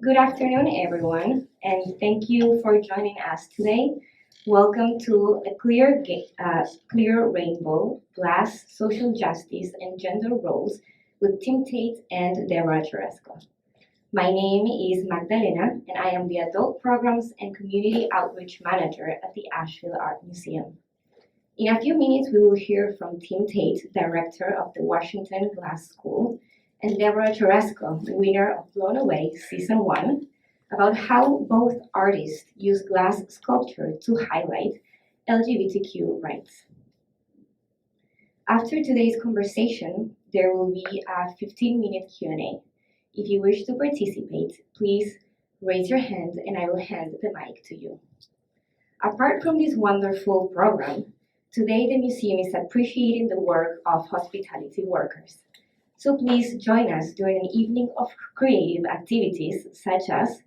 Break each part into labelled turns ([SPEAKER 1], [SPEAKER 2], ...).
[SPEAKER 1] Good afternoon, everyone, and thank you for joining us today. Welcome to a clear rainbow, glass, social justice, and gender roles with Tim Tate and Deborah Czeresko. My name is Magdalena, and I am the Adult Programs and Community Outreach Manager at the Asheville Art Museum. In a few minutes, we will hear from Tim Tate, Director of the Washington Glass School, and Deborah Czeresko, winner of Blown Away Season 1, about how both artists use glass sculpture to highlight LGBTQ rights. After today's conversation, there will be a 15-minute Q&A. If you wish to participate, please raise your hand and I will hand the mic to you. Apart from this wonderful program, today the museum is appreciating the work of hospitality workers. So please join us during an evening of creative activities such as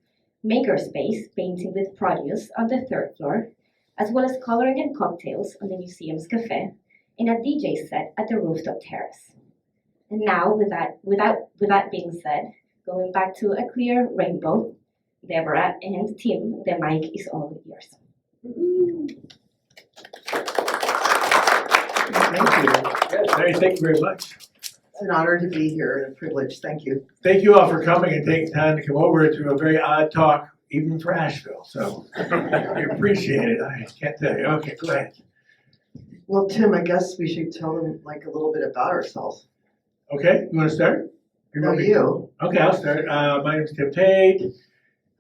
[SPEAKER 1] makerspace, painting with produce on the third floor, as well as coloring and cocktails on the museum's cafe, and a DJ set at the rooftop terrace. And now, with that being said, going back to a clear rainbow, Deborah and Tim, the mic is all yours.
[SPEAKER 2] Thank you.
[SPEAKER 3] Yes, thank you very much.
[SPEAKER 2] It's an honor to be here and a privilege. Thank you.
[SPEAKER 3] Thank you all for coming and taking time to come over to a very odd talk, even for Asheville. So we appreciate it. I can't tell you. Okay, go ahead.
[SPEAKER 2] Well, Tim, I guess we should tell them a little bit about ourselves.
[SPEAKER 3] Okay, you want to start?
[SPEAKER 2] You.
[SPEAKER 3] Okay, I'll start. My name is Tim Tate.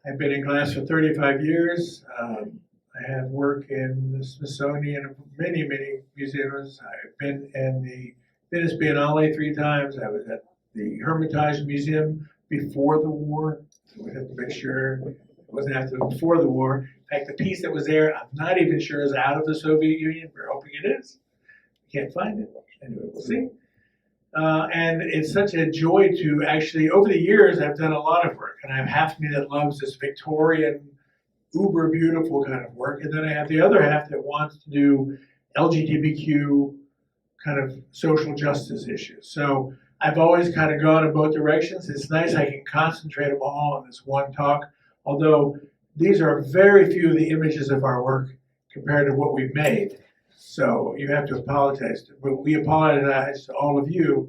[SPEAKER 3] I've been in glass for 35 years. I have worked in the Smithsonian and many museums. I've been in the Venice Biennale 3 times. I was at the Hermitage Museum before the war. So we have to make sure it wasn't after, before the war. In fact, the piece that was there, I'm not even sure is out of the Soviet Union. We're hoping it is. We can't find it. Anyway, we'll see. And it's such a joy to actually, over the years, I've done a lot of work. And I have half of me that loves this Victorian, uber beautiful kind of work. And then I have the other half that wants to do LGTBQ kind of social justice issues. So I've always kind of gone in both directions. It's nice I can concentrate them all on this one talk, although these are very few of the images of our work compared to what we've made. So you have to apologize. But we apologize to all of you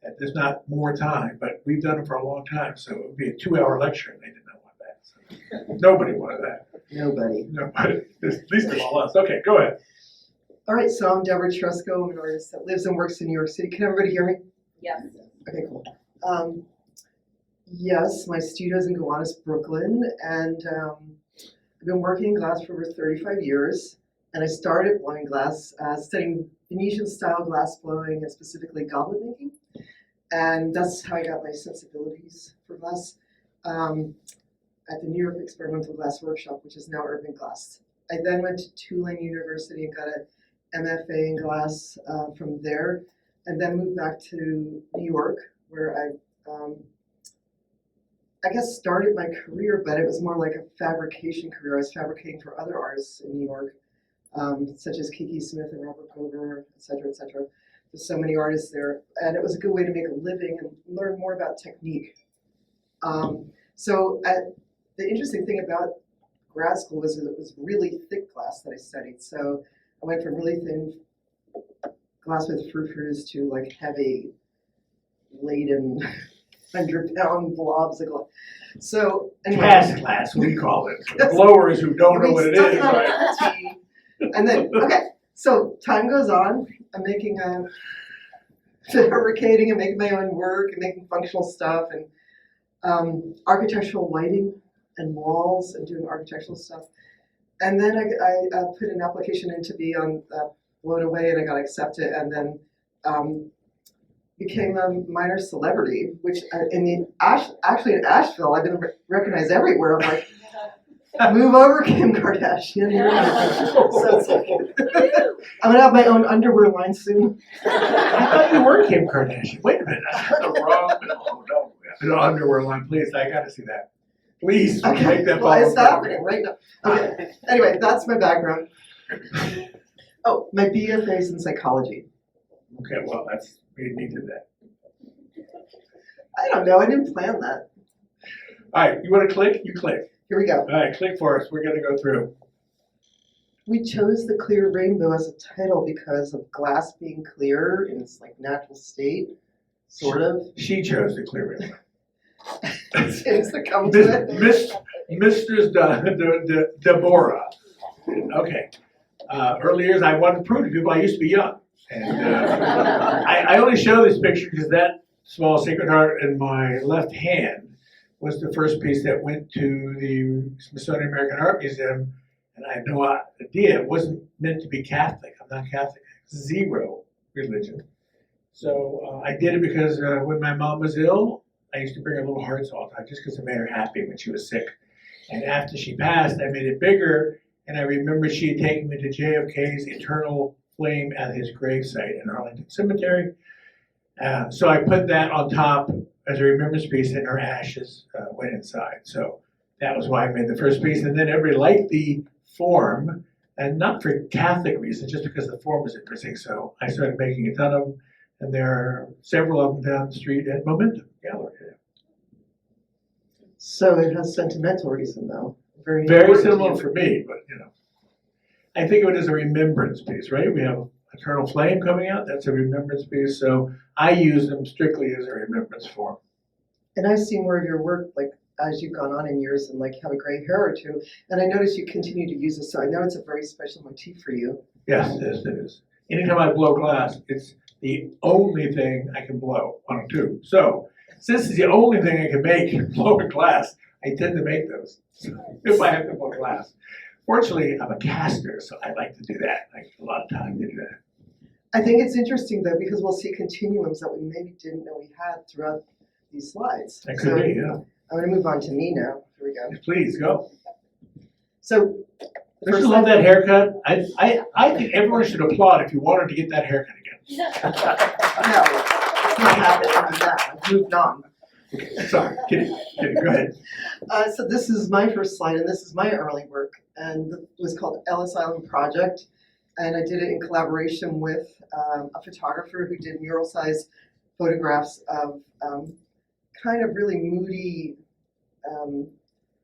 [SPEAKER 3] that there's not more time, but we've done it for a long time. So it would be a 2-hour lecture and they did not want that. So nobody wanted that.
[SPEAKER 2] Nobody.
[SPEAKER 3] At least of all us. Okay, go ahead.
[SPEAKER 2] All right, so I'm Deborah Czeresko. I'm an artist that lives and works in New York City. Can everybody hear me?
[SPEAKER 1] Yes.
[SPEAKER 2] Okay, cool. Yes, my studio's in Gowanus, Brooklyn, and I've been working in glass for over 35 years. And I started blowing glass, studying Venetian-style glass blowing and specifically goblet making. And that's how I got my sensibilities for glass at the New York Experimental Glass Workshop, which is now Urban Glass. I then went to Tulane University and got an MFA in glass from there, and then moved back to New York, where I guess started my career, but it was more like a fabrication career. I was fabricating for other artists in New York, such as Kiki Smith and Robert Koger, et cetera, et cetera. There's so many artists there, and it was a good way to make a living and learn more about technique. The interesting thing about grad school was that it was really thick glass that I studied. So I went from really thin glass with frou-frous to like heavy, laden, 100-pound blobs of glass. So anyway,
[SPEAKER 3] Cast glass, we call it. For blowers who don't know what it is. Right?
[SPEAKER 2] And then, okay, so time goes on. I'm making fabricating and making my own work and making functional stuff and architectural lighting and walls and doing architectural stuff. And then I put an application in to be on Blown Away, and I got accepted, and then became a minor celebrity, which actually in Asheville, I've been recognized everywhere. I'm like, move over, Kim Kardashian. So it's like, I'm gonna have my own underwear line soon.
[SPEAKER 3] I thought you were Kim Kardashian. Wait a minute, I heard the wrong. Oh no, underwear line, please. I got to see that. Please make that.
[SPEAKER 2] Well, it's happening right now. Okay. Anyway, that's my background. Oh, my BFA is in psychology.
[SPEAKER 3] Okay, well, we need to do that.
[SPEAKER 2] I don't know. I didn't plan that.
[SPEAKER 3] All right, you want to click? You click.
[SPEAKER 2] Here we go.
[SPEAKER 3] All right, click for us. We're going to go through.
[SPEAKER 2] We chose the clear rainbow as a title because of glass being clear in its like natural state, sort of.
[SPEAKER 3] She chose the clear rainbow.
[SPEAKER 2] Seems to come to it.
[SPEAKER 3] Mistress Deborah. Okay. Early years, I wanted to prove to people I used to be young. And I only show this picture because that small Sacred Heart in my left hand was the first piece that went to the Smithsonian American Art Museum. And I had no idea. It wasn't meant to be Catholic. I'm not Catholic. Zero religion. So I did it because when my mom was ill, I used to bring her little hearts all the time just because it made her happy when she was sick. And after she passed, I made it bigger. And I remember she had taken me to JFK's eternal flame at his gravesite in Arlington Cemetery. So I put that on top as a remembrance piece, and her ashes went inside. So that was why I made the first piece. And then everybody liked the form, and not for Catholic reasons, just because the form was interesting. So I started making a ton of them, and there are several of them down the street at Momentum Gallery.
[SPEAKER 2] So it has sentimental reason, though. Very
[SPEAKER 3] Similar for me, but I think of it as a remembrance piece, right? We have Eternal Flame coming out. That's a remembrance piece. So I use them strictly as a remembrance form.
[SPEAKER 2] And I've seen more of your work, like as you've gone on in years, and like have a gray hair or two. And I notice you continue to use it. So I know it's a very special motif for you.
[SPEAKER 3] Yes, it is. Anytime I blow glass, it's the only thing I can blow on a tube. So since it's the only thing I can make blow a glass, I tend to make those if I have to blow glass. Fortunately, I'm a caster, so I like to do that. I get a lot of time to do that.
[SPEAKER 2] I think it's interesting, though, because we'll see continuums that we maybe didn't know we had throughout these slides.
[SPEAKER 3] That could be, yeah.
[SPEAKER 2] I'm going to move on to me now. Here we go.
[SPEAKER 3] Please, go.
[SPEAKER 2] So,
[SPEAKER 3] Don't you love that haircut? I think everyone should applaud if you wanted to get that haircut again.
[SPEAKER 2] No, it's not happening now. I've moved on.
[SPEAKER 3] Sorry, kidding, go ahead.
[SPEAKER 2] So this is my first slide, and this is my early work, and it was called Ellis Island Project, and I did it in collaboration with a photographer who did mural-size photographs of kind of really moody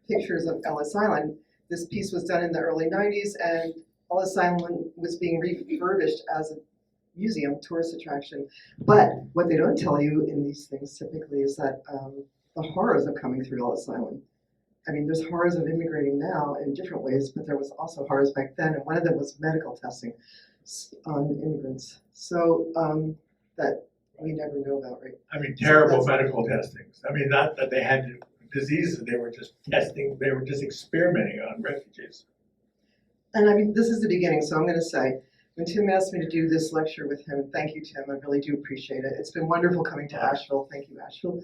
[SPEAKER 2] pictures of Ellis Island. This piece was done in the early 90s, and Ellis Island was being refurbished as a museum, tourist attraction. But what they don't tell you in these things typically is that the horrors of coming through Ellis Island. I mean, there's horrors of immigrating now in different ways, but there was also horrors back then, and one of them was medical testing on immigrants. So that we never know about, right?
[SPEAKER 3] I mean, terrible medical testings. I mean, not that they had diseases, they were just testing, they were just experimenting on refugees.
[SPEAKER 2] And I mean, this is the beginning, so I'm going to say, when Tim asked me to do this lecture with him, thank you, Tim, I really do appreciate it. It's been wonderful coming to Asheville. Thank you, Asheville.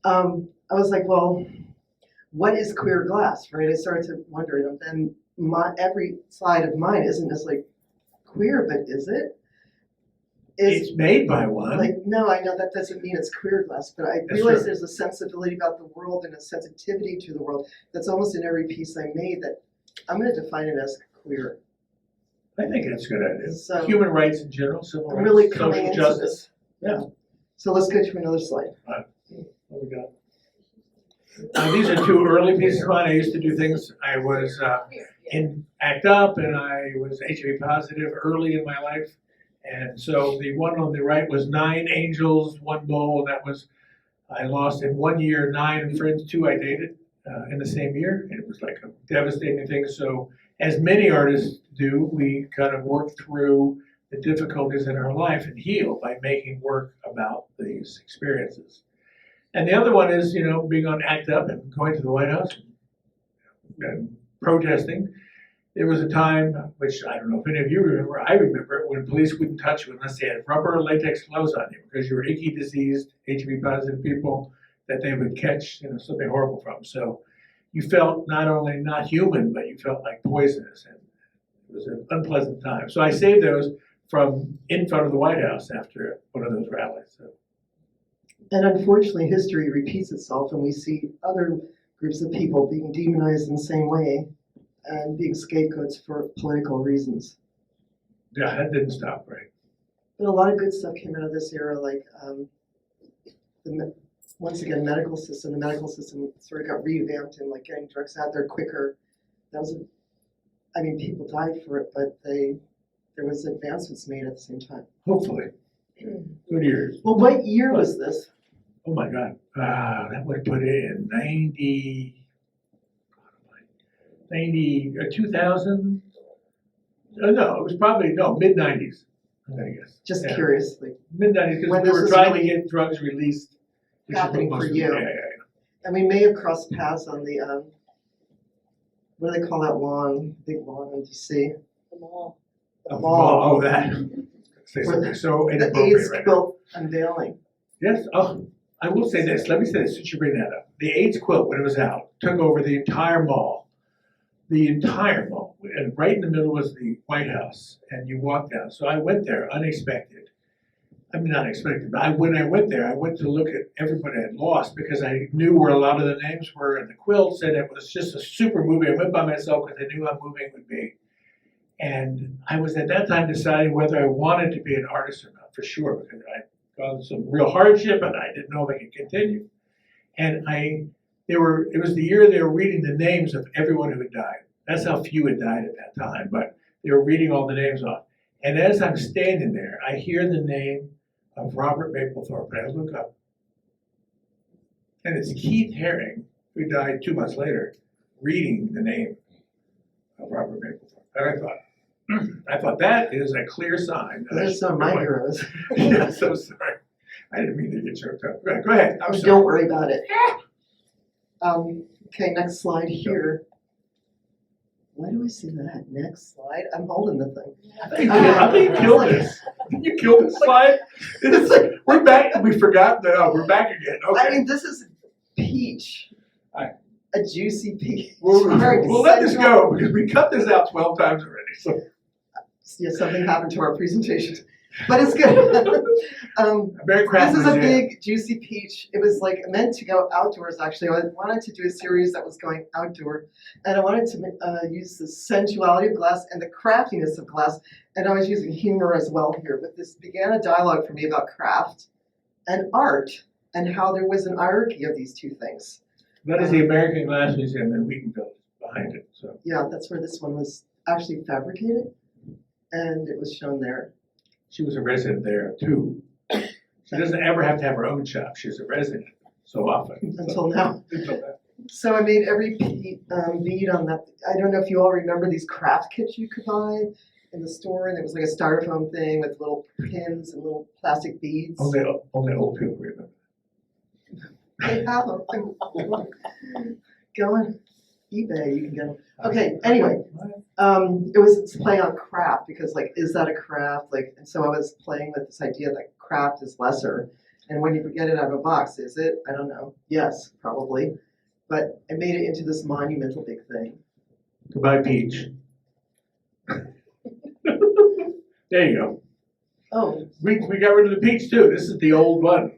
[SPEAKER 2] I was like, well, what is queer glass, right? I started to wonder, and then every slide of mine isn't just like queer, but is it?
[SPEAKER 3] It's made by one.
[SPEAKER 2] Like, no, I know that doesn't mean it's queer glass, but I realize there's a sensibility about the world and a sensitivity to the world that's almost in every piece I made that I'm going to define it as queer.
[SPEAKER 3] I think that's a good idea.
[SPEAKER 2] So,
[SPEAKER 3] human rights in general, civil rights,
[SPEAKER 2] really coming
[SPEAKER 3] social
[SPEAKER 2] into
[SPEAKER 3] justice.
[SPEAKER 2] this.
[SPEAKER 3] Yeah.
[SPEAKER 2] So let's go to another slide.
[SPEAKER 3] What we got? These are two early pieces of mine. I used to do things. I was in ACT UP, and I was HIV positive early in my life. And so the one on the right was 9 angels, 1 bull, and that was, I lost in 1 year 9 friends, 2 I dated in the same year. And it was like a devastating thing. So as many artists do, we kind of work through the difficulties in our life and heal by making work about these experiences. And the other one is, being on ACT UP and going to the White House and protesting. There was a time, which I don't know if any of you remember, I remember it, when police wouldn't touch you unless they had rubber or latex gloves on you because you were icky, diseased, HIV positive people that they would catch, something horrible from. So you felt not only not human, but you felt like poisonous, and it was an unpleasant time. So I saved those from in front of the White House after one of those rallies. So.
[SPEAKER 2] And unfortunately, history repeats itself, and we see other groups of people being demonized in the same way and being scapegoats for political reasons.
[SPEAKER 3] Yeah, that didn't stop, right?
[SPEAKER 2] But a lot of good stuff came out of this era, like the once again, the medical system sort of got revamped and like getting drugs out there quicker. That was, people died for it, but there was advancements made at the same time.
[SPEAKER 3] Hopefully. Good years.
[SPEAKER 2] Well, what year was this?
[SPEAKER 3] Oh my God. That would put it in 2000. No, it was probably, mid-90s, I'm gonna guess.
[SPEAKER 2] Just
[SPEAKER 3] Yeah.
[SPEAKER 2] curiously.
[SPEAKER 3] Mid-90s,
[SPEAKER 2] When
[SPEAKER 3] because we
[SPEAKER 2] this
[SPEAKER 3] were
[SPEAKER 2] was
[SPEAKER 3] trying to
[SPEAKER 2] really
[SPEAKER 3] get drugs released. which is what
[SPEAKER 2] happening for
[SPEAKER 3] most of-
[SPEAKER 2] you.
[SPEAKER 3] Yeah.
[SPEAKER 2] And we may have crossed paths on the, what do they call that lawn, big lawn in DC?
[SPEAKER 4] The mall.
[SPEAKER 2] The
[SPEAKER 3] Oh,
[SPEAKER 2] mall.
[SPEAKER 3] oh, that. Say something so
[SPEAKER 2] The
[SPEAKER 3] inappropriate
[SPEAKER 2] AIDS
[SPEAKER 3] right now.
[SPEAKER 2] quilt unveiling.
[SPEAKER 3] Yes, I will say this, let me say this, since you bring that up. The AIDS quilt, when it was out, took over the entire mall. The entire mall, and right in the middle was the White House, and you walk down. So I went there, unexpected. I mean, not expected, but when I went there, I went to look at everybody I'd lost because I knew where a lot of the names were in the quilts, and it was just a super movie. I went by myself because I knew how moving it would be. And I was at that time deciding whether I wanted to be an artist or not, for sure, because I'd gone through some real hardship and I didn't know if I could continue. And it was the year they were reading the names of everyone who had died. That's how few had died at that time, but they were reading all the names off. And as I'm standing there, I hear the name of Robert Mapplethorpe, and I look up. And it's Keith Haring, who died 2 months later, reading the name of Robert Mapplethorpe. And I thought that is a clear sign. that I
[SPEAKER 2] There's
[SPEAKER 3] should
[SPEAKER 2] some of
[SPEAKER 3] be
[SPEAKER 2] my
[SPEAKER 3] going.
[SPEAKER 2] heroes.
[SPEAKER 3] Yeah, so sorry. I didn't mean to get choked up. Go ahead. I'm sorry.
[SPEAKER 2] Don't worry about it. Okay, next slide here. Why do I see that? Next slide. I'm holding the thing.
[SPEAKER 3] I think you killed this. You killed this slide. It's like, we're back. We forgot that. Oh, we're back again. Okay.
[SPEAKER 2] I mean, this is peach.
[SPEAKER 3] Alright.
[SPEAKER 2] A juicy peach.
[SPEAKER 3] We'll
[SPEAKER 2] Very
[SPEAKER 3] let this
[SPEAKER 2] sensual.
[SPEAKER 3] go because we cut this out 12 times already. So
[SPEAKER 2] Yeah, something happened to our presentation, but it's good.
[SPEAKER 3] very crafty.
[SPEAKER 2] This is a big juicy peach. It was like meant to go outdoors. Actually, I wanted to do a series that was going outdoor, and I wanted to use the sensuality of glass and the craftiness of glass, and I was using humor as well here. But this began a dialogue for me about craft and art, and how there was an hierarchy of these two things.
[SPEAKER 3] That is the American Glass Museum in Wheatonville behind it. So
[SPEAKER 2] Yeah, that's where this one was actually fabricated, and it was shown there.
[SPEAKER 3] she was a resident there too. She doesn't ever have to have her own shop. She's a resident so often.
[SPEAKER 2] Until now.
[SPEAKER 3] Until now.
[SPEAKER 2] So I made every bead on that. I don't know if you all remember these craft kits you could buy in the store, and it was like a styrofoam thing with little pins and little plastic beads.
[SPEAKER 3] Only old people remember.
[SPEAKER 2] They have them. Go on eBay, you can get them. Okay, anyway, it was play on craft because like, is that a craft? Like, and so I was playing with this idea that craft is lesser. And when you get it out of a box, is it? I don't know. Yes, probably. But I made it into this monumental big thing.
[SPEAKER 3] Goodbye, Peach. There you go.
[SPEAKER 2] Oh,
[SPEAKER 3] We got rid of the peach too. This is the old one.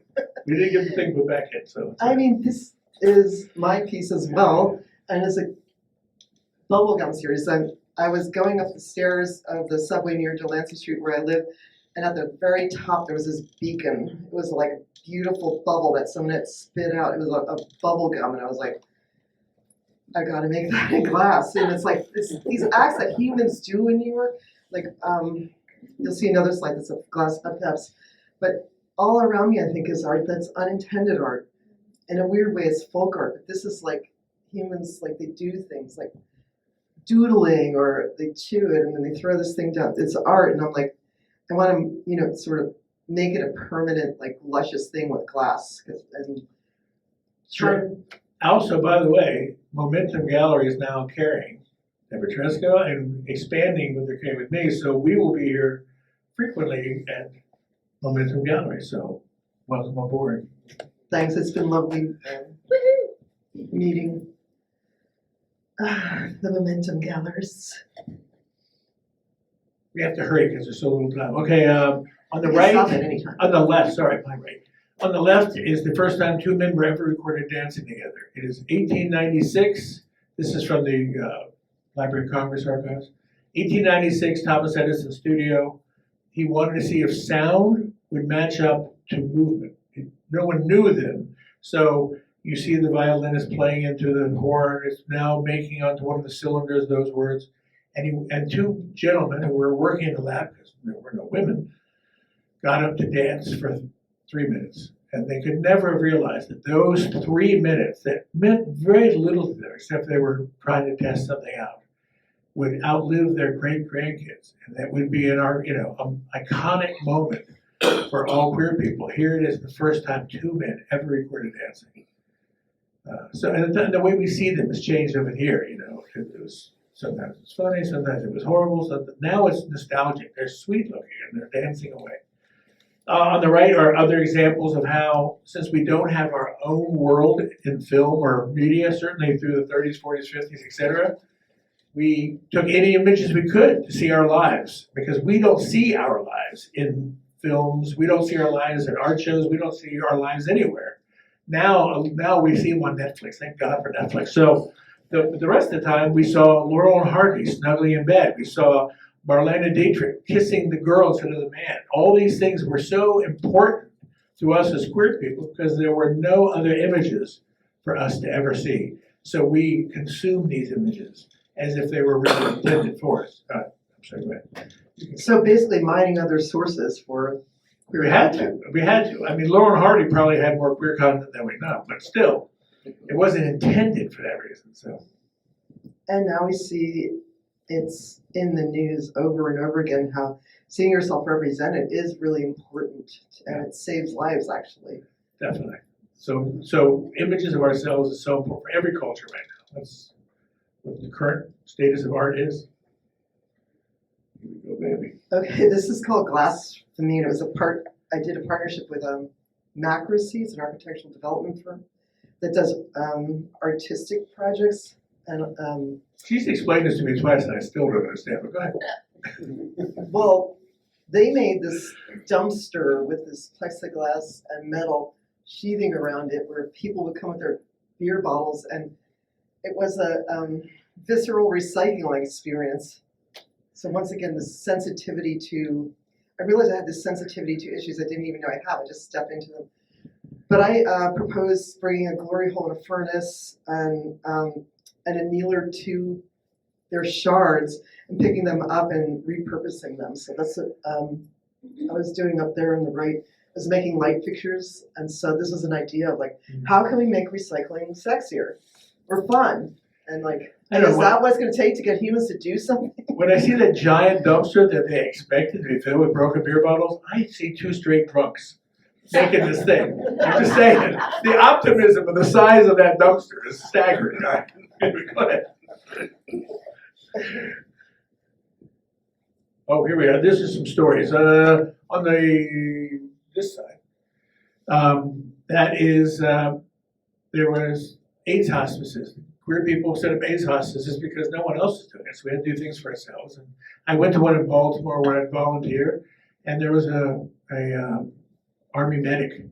[SPEAKER 3] We didn't get the thing put back in, so.
[SPEAKER 2] I mean, this is my piece as well, and it's a bubblegum series. I was going up the stairs of the subway near Delancey Street where I live, and at the very top there was this beacon. It was like a beautiful bubble that someone had spit out. It was a bubble gum, and I was like, I gotta make that in glass. And it's like these acts that humans do in New York, like you'll see another slide that's of glass up-ups, but all around me I think is art that's unintended art. In a weird way, it's folk art, but this is like humans, like they do things like doodling or they chew it and then they throw this thing down. It's art, and I'm like, I want to, sort of make it a permanent, like luscious thing with glass. And
[SPEAKER 3] Sure. Also, by the way, Momentum Gallery is now carrying Deborah Czeresko and expanding what they're carrying with me. So we will be here frequently at Momentum Gallery. So welcome aboard.
[SPEAKER 2] thanks, it's been lovely meeting the Momentum Gallerists.
[SPEAKER 3] We have to hurry because there's so little time. Okay, on the
[SPEAKER 2] You can stop
[SPEAKER 3] right,
[SPEAKER 2] at any time.
[SPEAKER 3] on the left, sorry, my right. On the left is the first time two men were ever recorded dancing together. It is 1896. This is from the Library of Congress archives. 1896, Thomas Edison studio. He wanted to see if sound would match up to movement. No one knew then So you see the violinist playing into the horn, it's now making onto one of the cylinders those words. And two gentlemen who were working in the lab, because there were no women, got up to dance for 3 minutes. And they could never have realized that those 3 minutes that meant very little to them, except they were trying to test something out, would outlive their great grandkids. And that would be in our, iconic moment for all queer people. Here it is, the first time two men ever recorded dancing. And the way we see them has changed over here. It was sometimes it's funny, sometimes it was horrible. Now it's nostalgic. They're sweet looking and they're dancing away. On the right are other examples of how, since we don't have our own world in film or media, certainly through the 30s, 40s, 50s, etc., we took any images we could to see our lives, because we don't see our lives in films, we don't see our lives in art shows, we don't see our lives anywhere. Now we see them on Netflix, thank God for Netflix. So the rest of the time we saw Laurel and Hardy snuggling in bed, we saw Marlene Dietrich kissing the girl instead of the man. All these things were so important to us as queer people because there were no other images for us to ever see. So we consumed these images as if they were really intended for us. I'm sorry, go ahead.
[SPEAKER 2] So basically mining other sources for queer
[SPEAKER 3] We had
[SPEAKER 2] content.
[SPEAKER 3] to. We had to. I mean, Laurel and Hardy probably had more queer content than we know, but still, it wasn't intended for that reason. So.
[SPEAKER 2] And now we see it's in the news over and over again how seeing yourself represented is really important, and it saves lives, actually.
[SPEAKER 3] Definitely. So images of ourselves is so important for every culture right now. That's what the current status of art is. Here we go, baby.
[SPEAKER 2] Okay, this is called Glass for me, and it was I did a partnership with Macrocy, it's an architectural development firm that does artistic projects. And
[SPEAKER 3] She's explained this to me twice and I still don't understand, but go ahead.
[SPEAKER 2] well, they made this dumpster with this plexiglass and metal sheathing around it where people would come with their beer bottles, and it was a visceral recycling experience. So once again, this sensitivity I realized I had this sensitivity to issues I didn't even know I have. I just stepped into them. But I proposed bringing a glory hole and a furnace and a kneeler to their shards and picking them up and repurposing them. So that's what I was doing up there on the right. I was making light fixtures, and so this was an idea of how can we make recycling sexier or fun? And is that what it's going to take to get humans to do something?
[SPEAKER 3] When I see that giant dumpster that they expected to be filled with broken beer bottles, I see two straight drunks making this thing. I'm just saying, the optimism of the size of that dumpster is staggering. Go ahead. Oh, here we are. This is some stories. On this side, that is, there was AIDS hospices. Queer people set up AIDS hospices because no one else was doing it, so we had to do things for ourselves. And I went to one in Baltimore where I'd volunteer, and there was a Army medic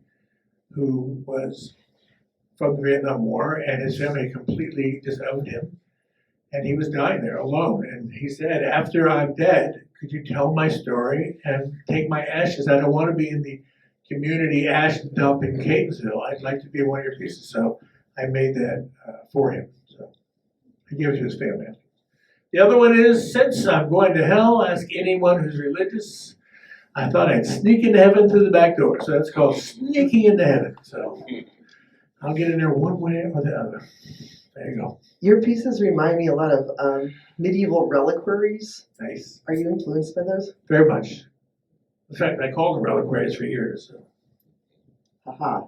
[SPEAKER 3] who was from the Vietnam War, and his family completely disowned him. And he was dying there alone. And he said, after I'm dead, could you tell my story and take my ashes? I don't want to be in the community ash dump in Catonsville. I'd like to be one of your pieces. So I made that for him. So I gave it to his family. The other one is, since I'm going to hell, ask anyone who's religious. I thought I'd sneak into heaven through the back door. So that's called sneaking into heaven. So I'll get in there one way or the other. There you go.
[SPEAKER 2] Your pieces remind me a lot of medieval reliquaries.
[SPEAKER 3] Nice.
[SPEAKER 2] Are you influenced by those?
[SPEAKER 3] Very much. In fact, I called them reliquaries for years. So.
[SPEAKER 2] Haha.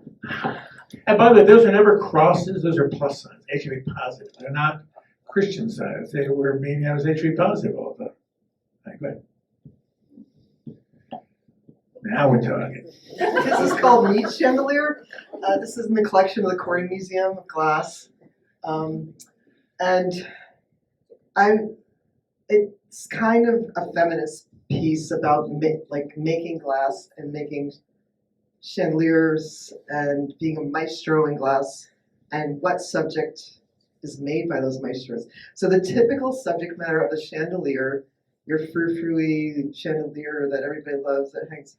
[SPEAKER 3] And by the way, those are never crosses, those are plus signs, HIV positive. They're not Christian signs. They were meaning I was HIV positive all the time. All right, go ahead. Now we're talking.
[SPEAKER 2] This is called Meat Chandelier. This is in the collection of the Corey Museum of Glass. And it's kind of a feminist piece about making glass and making chandeliers and being a maestro in glass and what subject is made by those maestros. So the typical subject matter of the chandelier, your frou-frou-y chandelier that everybody loves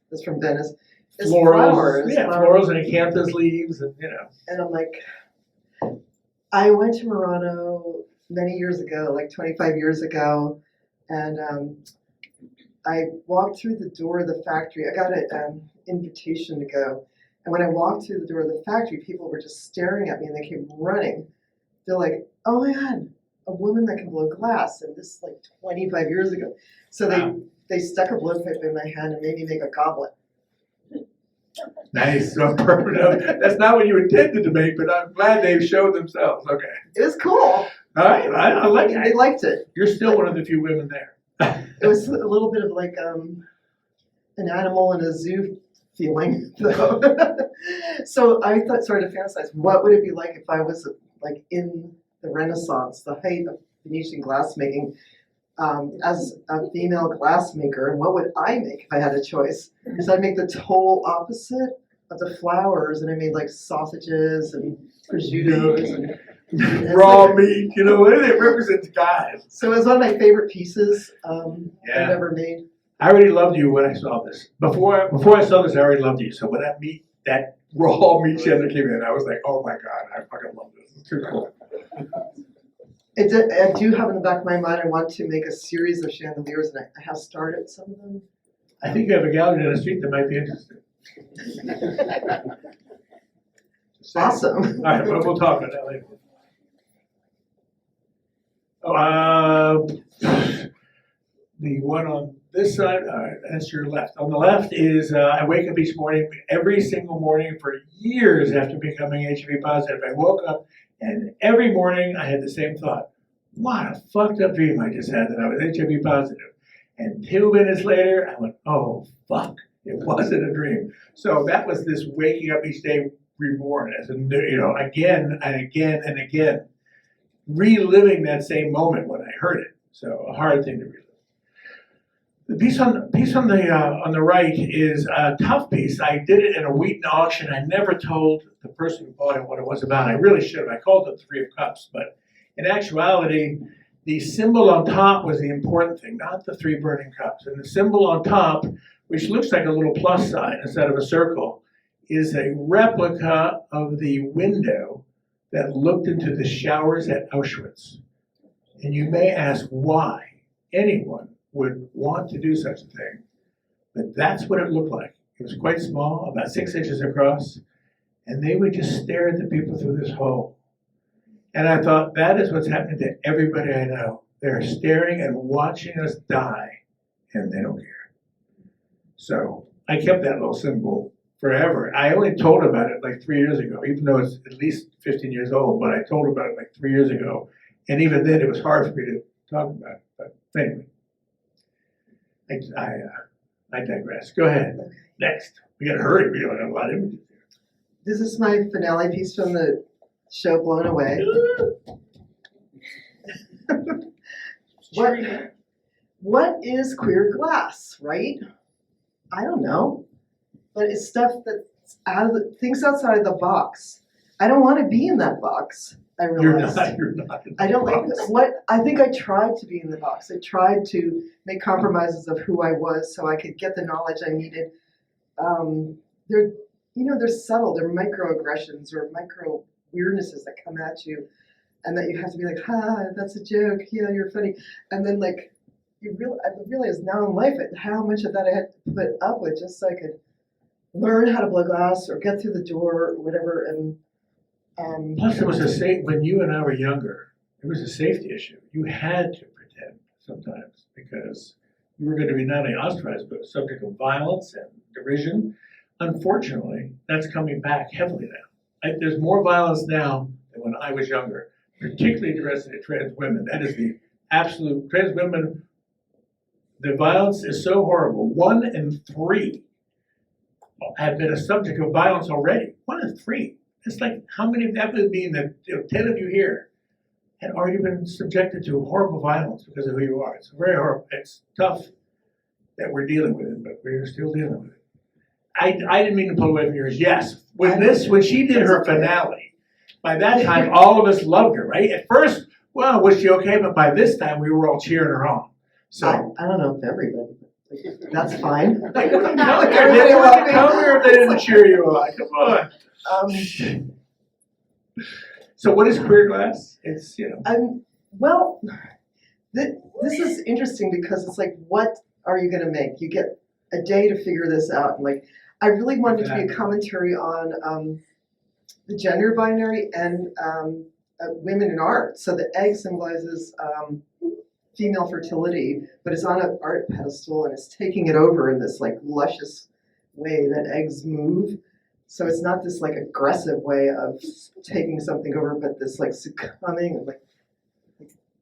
[SPEAKER 2] that's from Venice, It's
[SPEAKER 3] florals,
[SPEAKER 2] flowers,
[SPEAKER 3] yeah,
[SPEAKER 2] flowers.
[SPEAKER 3] florals and acanthus leaves, and
[SPEAKER 2] And I'm like, I went to Murano many years ago, like 25 years ago, and I walked through the door of the factory. I got an invitation to go. And when I walked through the door of the factory, people were just staring at me and they came running. They're like, oh my God, a woman that can blow glass. And this is like 25 years ago. So
[SPEAKER 3] Wow.
[SPEAKER 2] they stuck a blowpipe in my hand and made me make a goblet.
[SPEAKER 3] Nice. So perfect. That's not what you intended to make, but I'm glad they showed themselves. Okay.
[SPEAKER 2] It was cool.
[SPEAKER 3] All right. I like
[SPEAKER 2] They
[SPEAKER 3] it.
[SPEAKER 2] liked it.
[SPEAKER 3] You're still one of the few women there.
[SPEAKER 2] It was a little bit of like an animal in a zoo feeling, though. So I started to fantasize, what would it be like if I was like in the Renaissance, the height of Venetian glassmaking, as a female glassmaker, and what would I make if I had a choice? Because I'd make the total opposite of the flowers, and I made like sausages and prosciuttos and
[SPEAKER 3] Raw meat, it represents guys.
[SPEAKER 2] so it was one of my favorite pieces
[SPEAKER 3] Yeah.
[SPEAKER 2] I've ever made.
[SPEAKER 3] I already loved you when I saw this. Before I saw this, I already loved you. So when that raw meat chandelier came in, I was like, oh my God, I fucking love this. It's too cool.
[SPEAKER 2] I do have in the back of my mind, I want to make a series of chandeliers, and I have started some of them.
[SPEAKER 3] I think you have a gallery down the street that might be interested.
[SPEAKER 2] Awesome.
[SPEAKER 3] All right, but we'll talk about that later. The one on this side, all right, that's your left. On the left is I wake up each morning, every single morning for years after becoming HIV positive. I woke up and every morning I had the same thought. What a fucked up dream I just had that I was HIV positive. And 2 minutes later, I went, oh, fuck, it wasn't a dream. So that was this waking up each day reborn as a new, again and again and again, reliving that same moment when I heard it. So a hard thing to relive. The piece on the right is a tough piece. I did it in a Wheaton auction. I never told the person who bought it what it was about. I really should have. I called it the Three of Cups, but in actuality, the symbol on top was the important thing, not the 3 burning cups. And the symbol on top, which looks like a little plus sign instead of a circle, is a replica of the window that looked into the showers at Auschwitz. And you may ask why anyone would want to do such a thing, but that's what it looked like. It was quite small, about 6 inches across, and they would just stare at the people through this hole. And I thought, that is what's happening to everybody I know. They're staring and watching us die, and they don't care. So I kept that little symbol forever. I only told about it like 3 years ago, even though it's at least 15 years old, but I told about it like 3 years ago. And even then, it was hard for me to talk about it. But anyway, I digress. Go ahead. Next. We gotta hurry. We got a lot of images here.
[SPEAKER 2] This is my finale piece from the show Blown Away. What is queer glass, right? I don't know. But it's stuff that's things outside of the box. I don't want to be in that box. I realized.
[SPEAKER 3] You're not.
[SPEAKER 2] I don't like what I think I tried to be in the box. I tried to make compromises of who I was so I could get the knowledge I needed. They're subtle, they're microaggressions or micro weirdnesses that come at you and that you have to be like, that's a joke, yeah, you're funny. And then like I realize now in life how much of that I had to put up with just so I could learn how to blow glass or get through the door or whatever. And
[SPEAKER 3] plus, it was when you and I were younger, it was a safety issue. You had to pretend sometimes because you were going to be not only ostracized, but subject of violence and derision. Unfortunately, that's coming back heavily now. There's more violence now than when I was younger, particularly directed at trans women. That is the absolute, trans women, the violence is so horrible. 1 in 3 have been a subject of violence already. 1 in 3. It's like, how many of that would mean that 10 of you here had already been subjected to horrible violence because of who you are? It's very horrible. It's tough that we're dealing with it, but we're still dealing with it. I didn't mean to pull away from yours. Yes, when she did her finale, by that time all of us loved her, right? At first, well, was she okay? But by this time we were all cheering her on. So
[SPEAKER 2] I don't know if everybody. That's fine.
[SPEAKER 3] They wouldn't come here if they didn't cheer you on. Come on. So what is queer glass? It's,
[SPEAKER 2] Well, this is interesting because it's like, what are you gonna make? You get a day to figure this out. And like, I really wanted it to be a commentary on the gender binary and women in art. So the egg symbolizes female fertility, but it's on an art pedestal and it's taking it over in this like luscious way that eggs move. So it's not this like aggressive way of taking something over, but this like succumbing and like.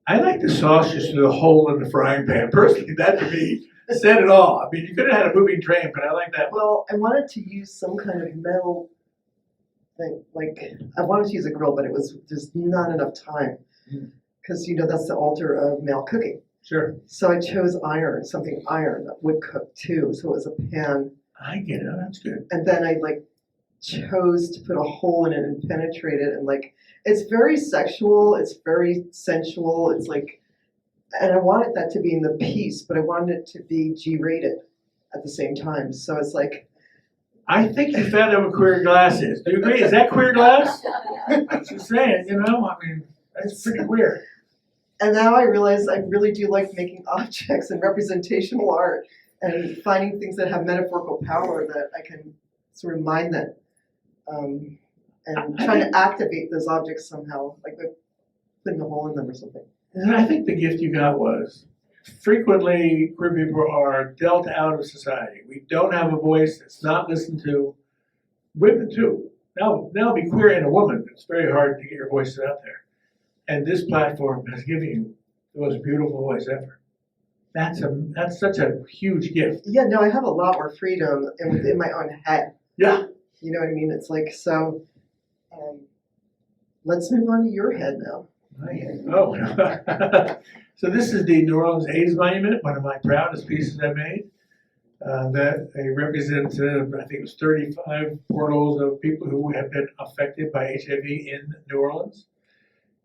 [SPEAKER 3] I like the sausage through the hole in the frying pan. Personally, that to me said it all. I mean, you could have had a moving train, but I like that.
[SPEAKER 2] Well, I wanted to use some kind of metal thing. Like, I wanted to use a grill, but it was just not enough time. Because, that's the altar of male cooking.
[SPEAKER 3] Sure.
[SPEAKER 2] So I chose iron, something iron that would cook too. So it was a pan.
[SPEAKER 3] I get it. That's good.
[SPEAKER 2] And then I chose to put a hole in it and penetrate it. And it's very sexual. It's very sensual. It's and I wanted that to be in the piece, but I wanted it to be G-rated at the same time. So it's
[SPEAKER 3] I think you found out what queer glass is. Do you agree? Is that queer glass? I'm just saying, that's pretty queer.
[SPEAKER 2] And now I realize I really do like making objects and representational art and finding things that have metaphorical power that I can sort of mine that and trying to activate those objects somehow, like by putting a hole in them or something.
[SPEAKER 3] And I think the gift you got was frequently queer people are dealt out of society. We don't have a voice. It's not listened to. Women too. Now be queer and a woman. It's very hard to get your voices out there. And this platform has given you the most beautiful voice ever. That's such a huge gift.
[SPEAKER 2] Yeah, no, I have a lot more freedom within my own head.
[SPEAKER 3] Yeah.
[SPEAKER 2] You know what I mean? It's so. Let's move on to your head now.
[SPEAKER 3] Oh. So this is the New Orleans AIDS Monument, one of my proudest pieces I made. That they represent, I think it was 35 portals of people who have been affected by HIV in New Orleans.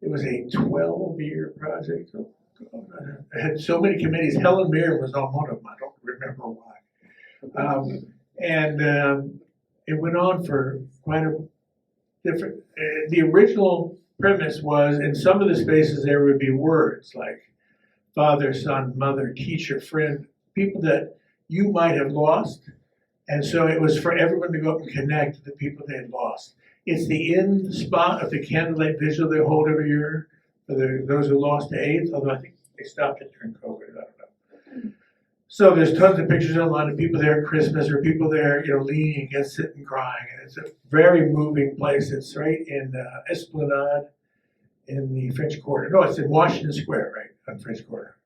[SPEAKER 3] It was a 12-year project. Oh, God. It had so many committees. Helen Mirren was on one of them. I don't remember why. It went on for quite a different. The original premise was in some of the spaces there would be words like father, son, mother, teacher, friend, people that you might have lost. And so it was for everyone to go up and connect to the people they had lost. It's the end spot of the candlelight vigil they hold every year for those who lost to AIDS, although I think they stopped it during COVID, I don't know. So there's tons of pictures online of people there at Christmas or people there, leaning against it and crying. And it's a very moving place. It's right in Esplanade in the French Quarter. No, it's in Washington Square, right, on French Quarter.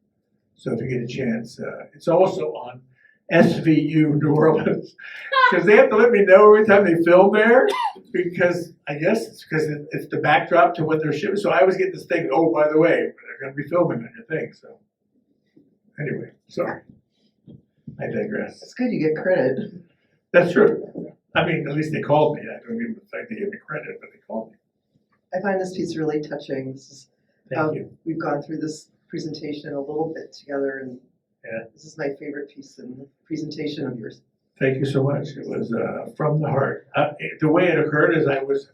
[SPEAKER 3] So if you get a chance, it's also on SVU New Orleans, because they have to let me know every time they film there, because I guess it's because it's the backdrop to what they're shooting. So I always get this thing, oh, by the way, they're going to be filming on your thing. So anyway, sorry. I digress.
[SPEAKER 2] It's good you get credit.
[SPEAKER 3] That's true. I mean, at least they called me. I don't even think they gave me credit, but they called me.
[SPEAKER 2] I find this piece really touching. This is
[SPEAKER 3] Thank you.
[SPEAKER 2] We've gone through this presentation a little bit together, and this is my favorite piece in the presentation of yours.
[SPEAKER 3] Thank you so much. It was from the heart. The way it occurred is I was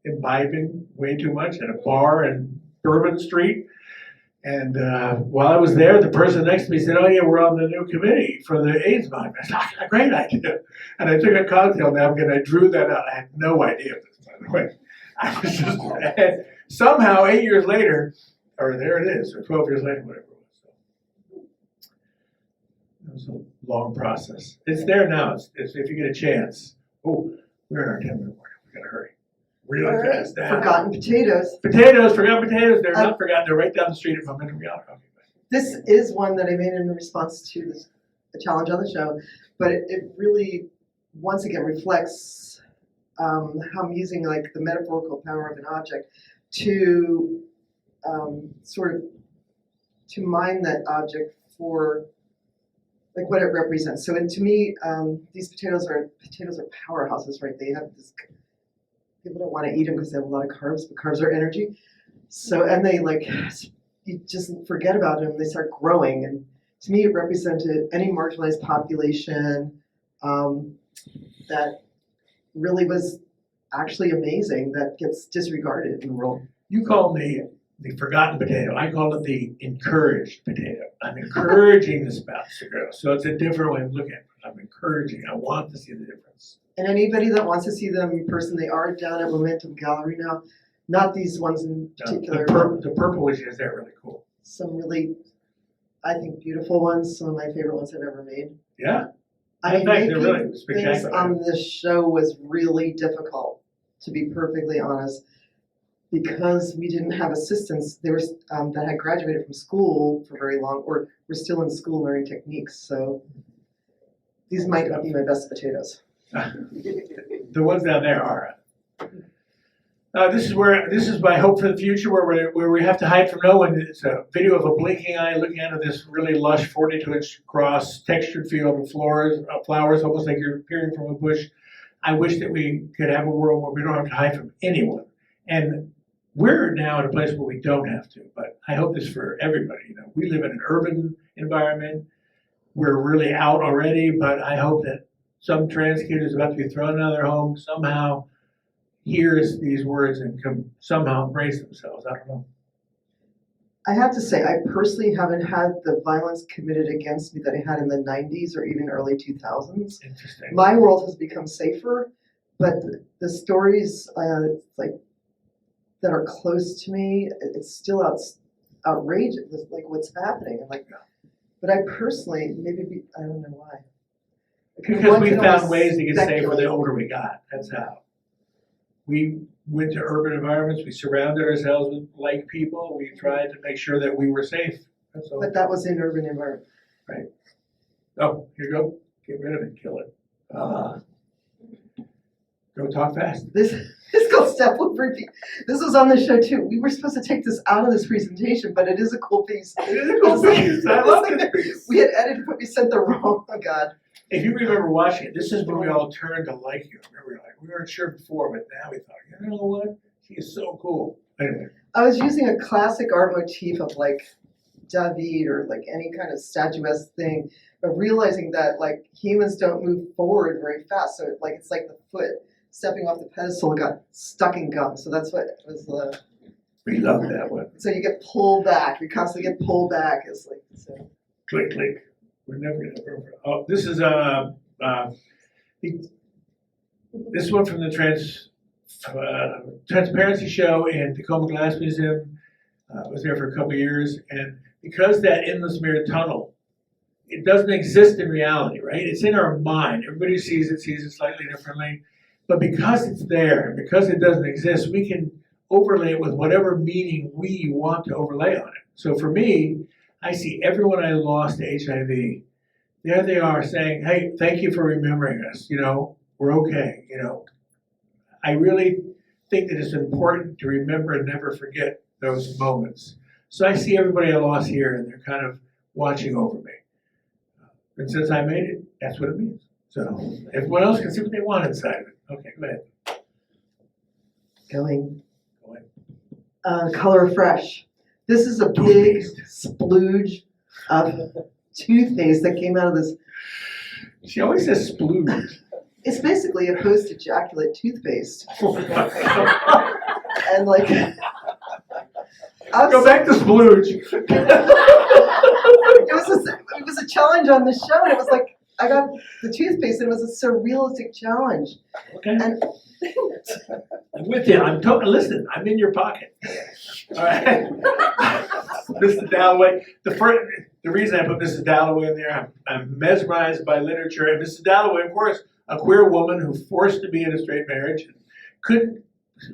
[SPEAKER 3] imbibing way too much at a bar in Bourbon Street. And while I was there, the person next to me said, oh yeah, we're on the new committee for the AIDS monument. I said, oh, great idea. And I took a cocktail napkin, I drew that out. I had no idea of this, by the way. I was just, somehow 8 years later, or there it is, or 12 years later, whatever it was. So it was a long process. It's there now. It's if you get a chance. Oh, we're in our 10-minute warning. We gotta hurry. Really fast now.
[SPEAKER 2] Forgotten potatoes.
[SPEAKER 3] Forgotten potatoes. They're not forgotten. They're right down the street from Momentum Reality.
[SPEAKER 2] This is one that I made in response to the challenge on the show, but it really, once again, reflects how I'm using the metaphorical power of an object to sort of to mine that object for what it represents. So, and to me, these potatoes are powerhouses, right? They have this. People don't want to eat them because they have a lot of carbs, but carbs are energy. So, and they you just forget about them. They start growing, and to me, it represented any marginalized population that really was actually amazing that gets disregarded in the world.
[SPEAKER 3] You call me the forgotten potato. I call it the encouraged potato. I'm encouraging the spouts to grow. So it's a different way of looking at it. I'm encouraging. I want to see the difference.
[SPEAKER 2] And anybody that wants to see them in person, they are down at Momentum Gallery now. Not these ones in particular.
[SPEAKER 3] The purple which is there, really cool.
[SPEAKER 2] Some really, I think, beautiful ones. Some of my favorite ones I've ever made.
[SPEAKER 3] Yeah.
[SPEAKER 2] I
[SPEAKER 3] In fact, they're
[SPEAKER 2] making
[SPEAKER 3] really
[SPEAKER 2] things
[SPEAKER 3] spectacular.
[SPEAKER 2] on this show was really difficult, to be perfectly honest, because we didn't have assistants. They were that had graduated from school for very long, or were still in school learning techniques. So these might not be my best potatoes.
[SPEAKER 3] The ones down there are. This is my hope for the future, where we have to hide from no one. It's a video of a blinking eye looking out of this really lush 42-inch cross textured field of flowers, almost like you're peering from a bush. I wish that we could have a world where we don't have to hide from anyone. And we're now in a place where we don't have to, but I hope this for everybody. You know, we live in an urban environment. We're really out already, but I hope that some trans kid who's about to be thrown out of their home somehow hears these words and can somehow embrace themselves. I don't know.
[SPEAKER 2] I have to say, I personally haven't had the violence committed against me that I had in the 90s or even early 2000s.
[SPEAKER 3] Interesting.
[SPEAKER 2] My world has become safer, but the stories like that are close to me, it's still outrageous, like what's happening. I'm like, but I personally, I don't know why.
[SPEAKER 3] Because we found ways to get safer the older we got. That's how. We went to urban environments. We surrounded ourselves with like people. We tried to make sure that we were safe. That's all.
[SPEAKER 2] But that was in urban environment.
[SPEAKER 3] Right. Oh, here you go. Get rid of it. Kill it. Go talk fast.
[SPEAKER 2] This goes step one for me. This was on the show too. We were supposed to take this out of this presentation, but it is a cool piece.
[SPEAKER 3] It is a cool piece. I love this piece.
[SPEAKER 2] We had edited, but we sent the wrong. Oh God.
[SPEAKER 3] If you remember watching it, this is when we all turned to like you. Remember, we weren't sure before, but now we thought, you know what? She is so cool. Anyway.
[SPEAKER 2] I was using a classic art motif of like David or like any kind of statuesque thing, but realizing that like humans don't move forward very fast. So it's like the foot stepping off the pedestal got stuck in gum. So that's what it was.
[SPEAKER 3] We love that one.
[SPEAKER 2] So you get pulled back. You constantly get pulled back. It's like so.
[SPEAKER 3] Click, click. We're never going to remember. Oh, this is this one from the Transparency Show in Tacoma Glass Museum. I was there for a couple of years, and because that endless mirror tunnel, it doesn't exist in reality, right? It's in our mind. Everybody sees it slightly differently, but because it's there and because it doesn't exist, we can overlay it with whatever meaning we want to overlay on it. So for me, I see everyone I lost to HIV. There they are saying, hey, thank you for remembering us. You know, we're okay. You know, I really think that it's important to remember and never forget those moments. So I see everybody I lost here, and they're kind of watching over me. And since I made it, that's what it means. So everyone else can see what they want inside of it. Okay, go ahead.
[SPEAKER 2] Going.
[SPEAKER 3] Go ahead.
[SPEAKER 2] Color Fresh. This is a big splooge of toothpaste that came out of this.
[SPEAKER 3] She always says splooge.
[SPEAKER 2] It's basically a post-ejaculate toothpaste. And like,
[SPEAKER 3] go back to splooge.
[SPEAKER 2] It was a challenge on the show, and it was like I got the toothpaste, and it was a surrealistic challenge.
[SPEAKER 3] Okay.
[SPEAKER 2] And
[SPEAKER 3] I'm with you. Listen, I'm in your pocket. All right. Mrs. Dalloway. The reason I put Mrs. Dalloway in there, I'm mesmerized by literature. And Mrs. Dalloway, of course, a queer woman who forced to be in a straight marriage,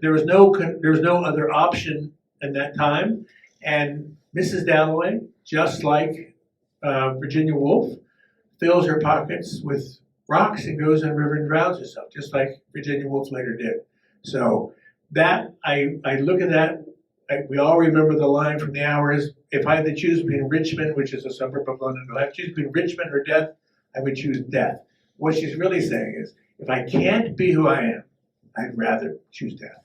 [SPEAKER 3] there was no other option in that time. And Mrs. Dalloway, just like Virginia Woolf, fills her pockets with rocks and goes in the river and drowns herself, just like Virginia Woolf later did. So that, I look at that, we all remember the line from The Hours, if I had to choose between Richmond, which is a suburb of London, if I had to choose between Richmond or death, I would choose death. What she's really saying is, if I can't be who I am, I'd rather choose death.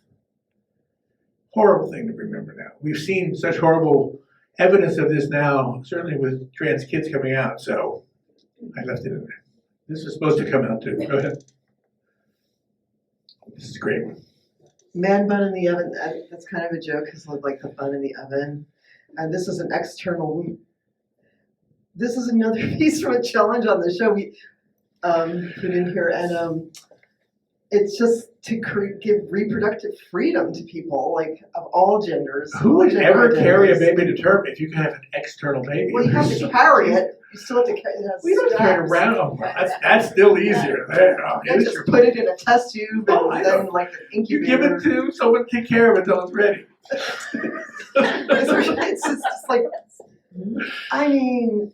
[SPEAKER 3] Horrible thing to remember now. We've seen such horrible evidence of this now, certainly with trans kids coming out, so I left it in there. This is supposed to come out too. Go ahead. This is a great one.
[SPEAKER 2] Man bun in the oven, that's kind of a joke because I like the bun in the oven. And this is an external, this is another piece from a challenge on the show we put in here. And it's just to give reproductive freedom to people, like of all genders.
[SPEAKER 3] Who would
[SPEAKER 2] gender
[SPEAKER 3] ever carry a
[SPEAKER 2] identities.
[SPEAKER 3] baby to term if you can have an external baby?
[SPEAKER 2] Well, you have to carry it. You still have to carry it.
[SPEAKER 3] We don't carry it around. Oh, that's still easier. There, oh,
[SPEAKER 2] You
[SPEAKER 3] here's
[SPEAKER 2] just
[SPEAKER 3] your-
[SPEAKER 2] put it in a test tube
[SPEAKER 3] Oh, I
[SPEAKER 2] and then
[SPEAKER 3] know.
[SPEAKER 2] like an
[SPEAKER 3] You
[SPEAKER 2] incubator.
[SPEAKER 3] give it to someone, take care of it till it's ready.
[SPEAKER 2] It's just like, I mean,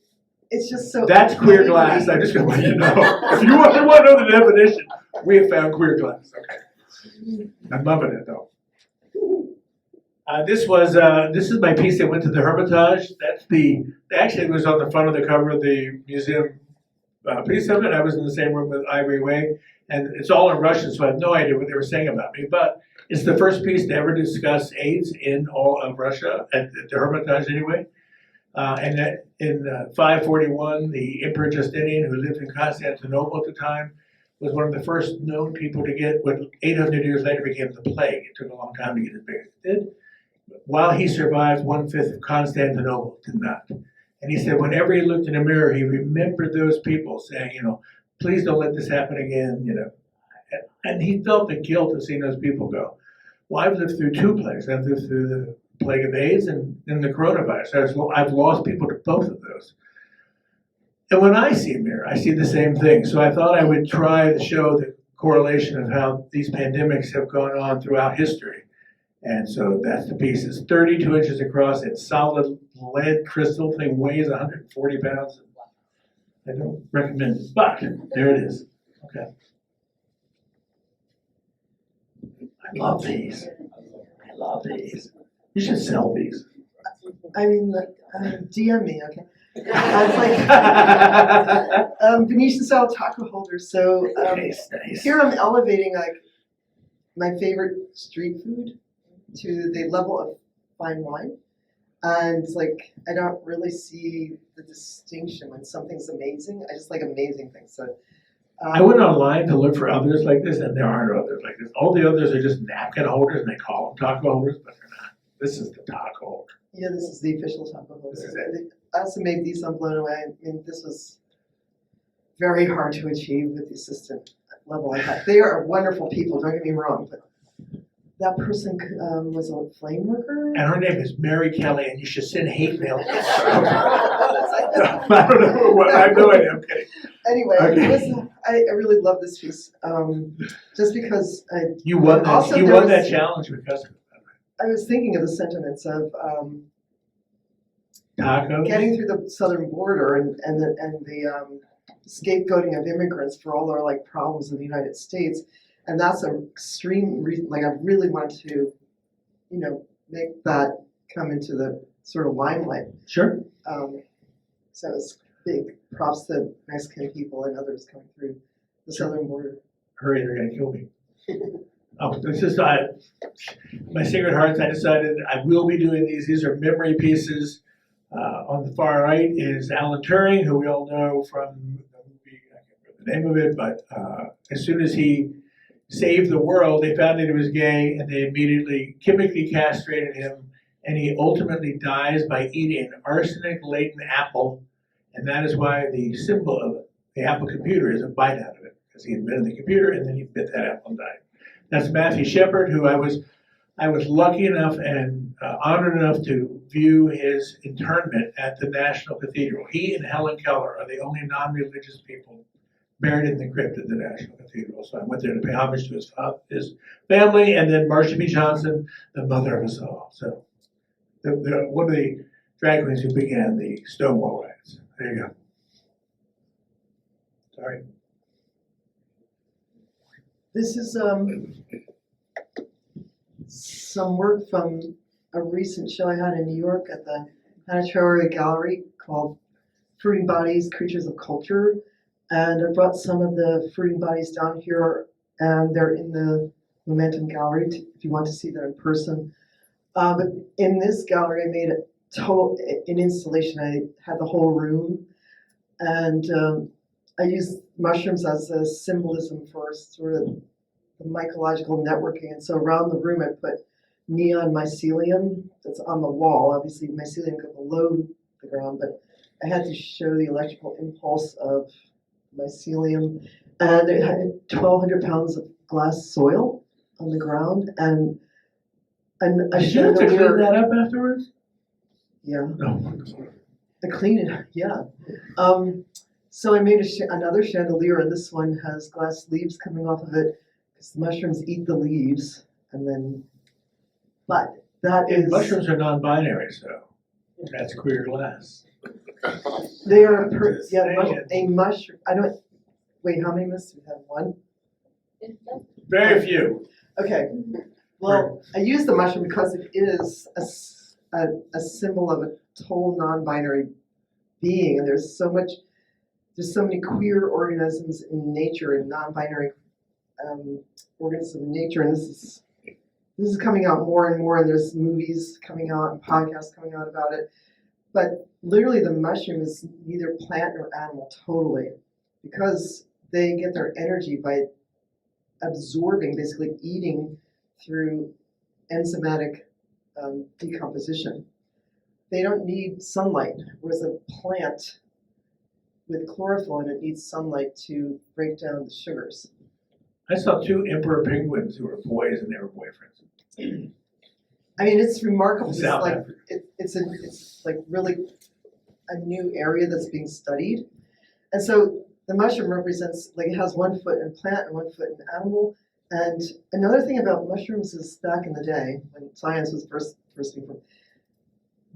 [SPEAKER 2] it's just so.
[SPEAKER 3] That's queer glass. I just want to let you know. If you want to know the definition, we have found queer glass. Okay. I'm loving it though. This is my piece that went to the Hermitage. Actually it was on the front of the cover of the museum piece of it. I was in the same room with Ivory Way, and it's all in Russian, so I have no idea what they were saying about me. But it's the first piece to ever discuss AIDS in all of Russia, at the Hermitage anyway. And that in 541, the Emperor Justinian, who lived in Constantinople at the time, was one of the first known people to get what 800 years later became the plague. It took a long time to get as big as it did. While he survived, 1/5 of Constantinople did not. And he said whenever he looked in a mirror, he remembered those people saying, please don't let this happen again, And he felt the guilt of seeing those people go. Well, I've lived through two plagues. I've lived through the plague of AIDS and the coronavirus. I've lost people to both of those. And when I see a mirror, I see the same thing. So I thought I would try to show the correlation of how these pandemics have gone on throughout history. And so that's the piece. It's 32 inches across. It's solid lead crystal. Thing weighs 140 pounds. I don't recommend it, but there it is. Okay. I love these. I love these. You should sell these.
[SPEAKER 2] I mean, DM me, okay? I was like, Venetian style taco holders. So
[SPEAKER 3] Nice.
[SPEAKER 2] here I'm elevating like my favorite street food to the level of fine wine. And it's like, I don't really see the distinction when something's amazing. I just like amazing things. So
[SPEAKER 3] I went online to look for others like this, and there aren't others like this. All the others are just napkin holders, and they call them taco holders, but they're not. This is the taco holder.
[SPEAKER 2] yeah, this is the official taco holder.
[SPEAKER 3] This is it.
[SPEAKER 2] I also made these, I'm blown away. I mean, this was very hard to achieve with the assistant level I had. They are wonderful people, don't get me wrong, but that person was a flame worker.
[SPEAKER 3] And her name is Mary Kelly, and you should send hate mail. I don't know what, I have no idea. I'm kidding.
[SPEAKER 2] Anyway,
[SPEAKER 3] Okay.
[SPEAKER 2] I really love this piece, just because
[SPEAKER 3] You won that.
[SPEAKER 2] Also,
[SPEAKER 3] You
[SPEAKER 2] there
[SPEAKER 3] won
[SPEAKER 2] was-
[SPEAKER 3] that challenge because of
[SPEAKER 2] I was thinking of the sentiments of
[SPEAKER 3] tacos.
[SPEAKER 2] getting through the southern border and the scapegoating of immigrants for all our like problems in the United States, and that's an extreme reason. Like I really want to, make that come into the sort of limelight.
[SPEAKER 3] Sure.
[SPEAKER 2] So it's big props to Mexican people and others coming through the
[SPEAKER 3] Sure.
[SPEAKER 2] southern border.
[SPEAKER 3] Hurry, they're gonna kill me. Oh, this is my Sacred Hearts. I decided I will be doing these. These are memory pieces. On the far right is Alan Turing, who we all know from the movie. I can't remember the name of it, but as soon as he saved the world, they found that he was gay, and they immediately chemically castrated him, and he ultimately dies by eating an arsenic-laden apple, and that is why the symbol of the Apple computer is a bite out of it, because he invented the computer, and then he bit that apple and died. That's Matthew Shepard, who I was lucky enough and honored enough to view his internment at the National Cathedral. He and Helen Keller are the only non-religious people buried in the crypt at the National Cathedral. So I went there to pay homage to his family, and then Marsha B. Johnson, the mother of us all. So one of the drag queens who began the Stonewall riots. There you go. Sorry.
[SPEAKER 2] This is some work from a recent show I had in New York at the Hanatroa Gallery called Fruiting Bodies, Creatures of Culture. And I brought some of the fruiting bodies down here, and they're in the Momentum Gallery if you want to see them in person. But in this gallery, I made in installation. I had the whole room, and I used mushrooms as a symbolism for sort of the mycological networking. And so around the room, I put neon mycelium that's on the wall. Obviously, mycelium go below the ground, but I had to show the electrical impulse of mycelium. And it had 1,200 pounds of glass soil on the ground, and a
[SPEAKER 3] Did you have to clean
[SPEAKER 2] chandelier.
[SPEAKER 3] that up afterwards?
[SPEAKER 2] Yeah,
[SPEAKER 3] No.
[SPEAKER 2] I cleaned it. Yeah. So I made another chandelier, and this one has glass leaves coming off of it because the mushrooms eat the leaves, and then. But that
[SPEAKER 3] And
[SPEAKER 2] is.
[SPEAKER 3] mushrooms are non-binary, so that's queer glass.
[SPEAKER 2] They are
[SPEAKER 3] Just saying.
[SPEAKER 2] a mushroom. I don't. Wait, how many mushrooms do we have? One.
[SPEAKER 3] Very few.
[SPEAKER 2] Okay. Well, I use the mushroom because it is a symbol of a total non-binary being, and there's so many queer organisms in nature and non-binary organisms in nature, and this is coming out more and more, and there's movies coming out and podcasts coming out about it. But literally, the mushroom is neither plant nor animal totally, because they get their energy by absorbing, basically eating through enzymatic decomposition. They don't need sunlight, whereas a plant with chlorophyll in it needs sunlight to break down the sugars.
[SPEAKER 3] I saw two emperor penguins who were boys and they were boyfriends.
[SPEAKER 2] I mean, it's remarkable. It's
[SPEAKER 3] South
[SPEAKER 2] like
[SPEAKER 3] Africa.
[SPEAKER 2] it's like really a new area that's being studied, and so the mushroom represents, like, it has 1 foot in plant and 1 foot in animal. And another thing about mushrooms is, back in the day when science was first being formed,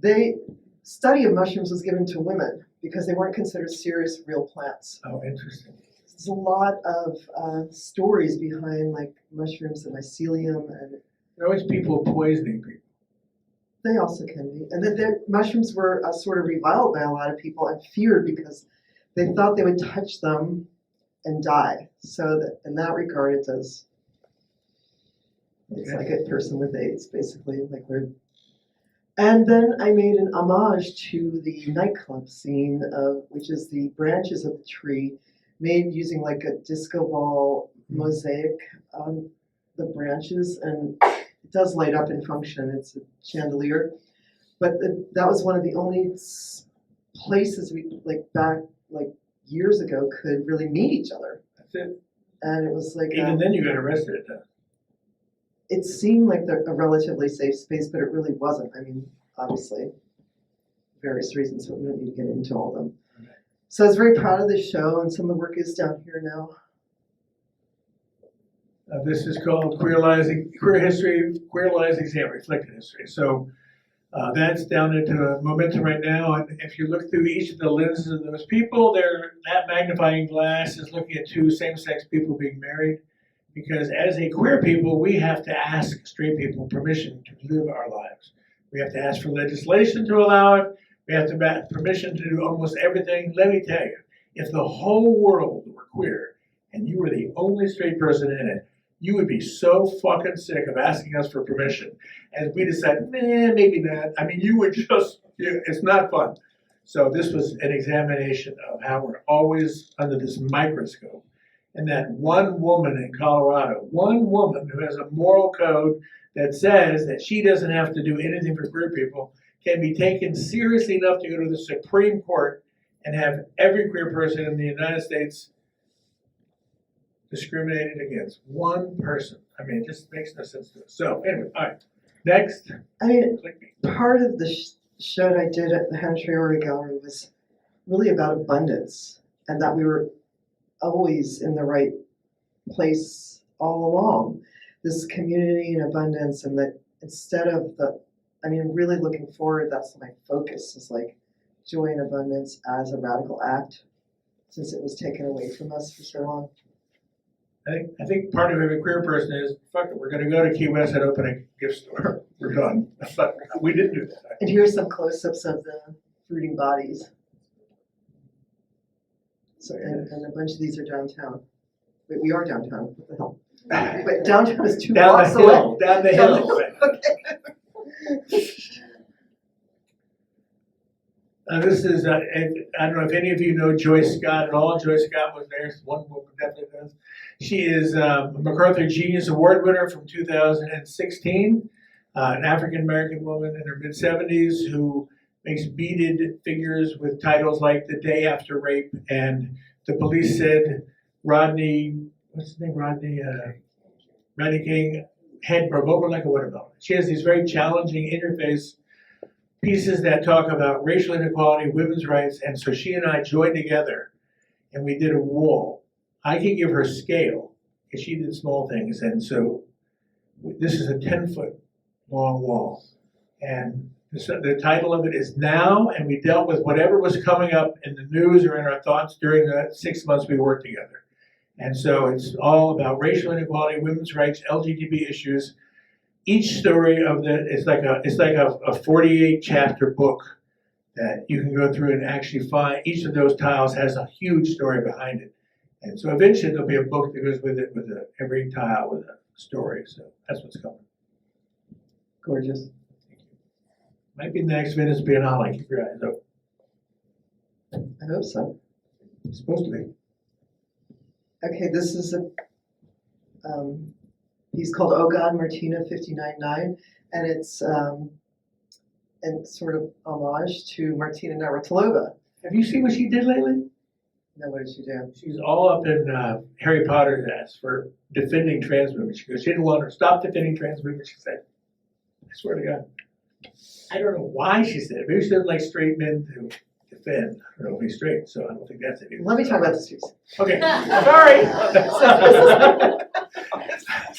[SPEAKER 2] the study of mushrooms was given to women because they weren't considered serious real plants.
[SPEAKER 3] Oh, interesting.
[SPEAKER 2] There's a lot of stories behind, like, mushrooms and mycelium, and
[SPEAKER 3] There are always people poisoning people.
[SPEAKER 2] they also can be. And then mushrooms were sort of reviled by a lot of people and feared because they thought they would touch them and die. So that in that regard, it does. It's
[SPEAKER 3] Okay.
[SPEAKER 2] like a person with AIDS, basically. Like we're. And then I made an homage to the nightclub scene, which is the branches of the tree made using like a disco ball mosaic on the branches, and it does light up and function. It's a chandelier, but that was one of the only places we back years ago could really meet each other,
[SPEAKER 3] That's it.
[SPEAKER 2] and it was like
[SPEAKER 3] Even then you got arrested at that.
[SPEAKER 2] it seemed like a relatively safe space, but it really wasn't. I mean, obviously, various reasons, but we don't need to get into all of them.
[SPEAKER 3] Okay.
[SPEAKER 2] So I was very proud of this show, and some of the work is down here now.
[SPEAKER 3] This is called Queer History, Queer Lives Exam, Reflected History. So that's down into Momentum right now. And if you look through each of the lenses of those people, that magnifying glass is looking at two same-sex people being married. Because as a queer people, we have to ask straight people permission to live our lives. We have to ask for legislation to allow it. We have to ask permission to do almost everything. Let me tell you, if the whole world were queer and you were the only straight person in it, you would be so fucking sick of asking us for permission. And we decided, maybe not. I mean, you would just, it's not fun. So this was an examination of how we're always under this microscope. And that one woman in Colorado, one woman who has a moral code that says that she doesn't have to do anything for queer people, can be taken seriously enough to go to the Supreme Court and have every queer person in the United States discriminated against. One person. I mean, it just makes no sense to us. So anyway, all right. Next.
[SPEAKER 2] I mean,
[SPEAKER 3] Click me.
[SPEAKER 2] part of the show I did at the Hantriori Gallery was really about abundance, and that we were always in the right place all along. This community and abundance, and that instead of really looking forward, that's my focus, is like joy and abundance as a radical act, since it was taken away from us for so long.
[SPEAKER 3] I think part of every queer person is, fuck it, we're going to go to Key West and open a gift store. We're done. But we didn't do that.
[SPEAKER 2] And here's some close-ups of the fruiting bodies. So, and a bunch of these are downtown. Wait, we are downtown. What the hell? But downtown is 2 blocks away.
[SPEAKER 3] Down the hill.
[SPEAKER 2] Okay.
[SPEAKER 3] This is, I don't know if any of you know Joyce Scott at all. Joyce Scott was there, one woman definitely does. She is a MacArthur Genius Award winner from 2016, an African-American woman in her mid-70s who makes beaded figures with titles like The Day After Rape and The Police Said Rodney, what's his name, Rodney King, Head Broke Over Like a Watermelon. She has these very challenging interface pieces that talk about racial inequality, women's rights, and so she and I joined together and we did a wall. I can give her scale because she did small things, and so this is a 10-foot long wall. And the title of it is Now, and we dealt with whatever was coming up in the news or in our thoughts during the 6 months we worked together. And so it's all about racial inequality, women's rights, LGBT issues. Each story of it's like a 48 chapter book that you can go through and actually find. Each of those tiles has a huge story behind it, and so eventually there'll be a book that goes with it, with every tile with a story. So that's what's coming.
[SPEAKER 2] Gorgeous.
[SPEAKER 3] Might be the next Venice Biennale. Keep your eyes open.
[SPEAKER 2] I hope so.
[SPEAKER 3] It's supposed to be.
[SPEAKER 2] Okay, this is he's called Oh God, Martina 59.9, and it's and sort of homage to Martina Navratilova.
[SPEAKER 3] Have you seen what she did lately?
[SPEAKER 2] Now, what did she do?
[SPEAKER 3] She's all up in Harry Potter's ass for defending trans women. She goes, she didn't want her to stop defending trans women, she said. I swear to God. I don't know why she said it. Maybe she doesn't like straight men to defend. I don't know if he's straight, so I don't think that's it either.
[SPEAKER 2] Let me talk about this, please.
[SPEAKER 3] Okay, sorry.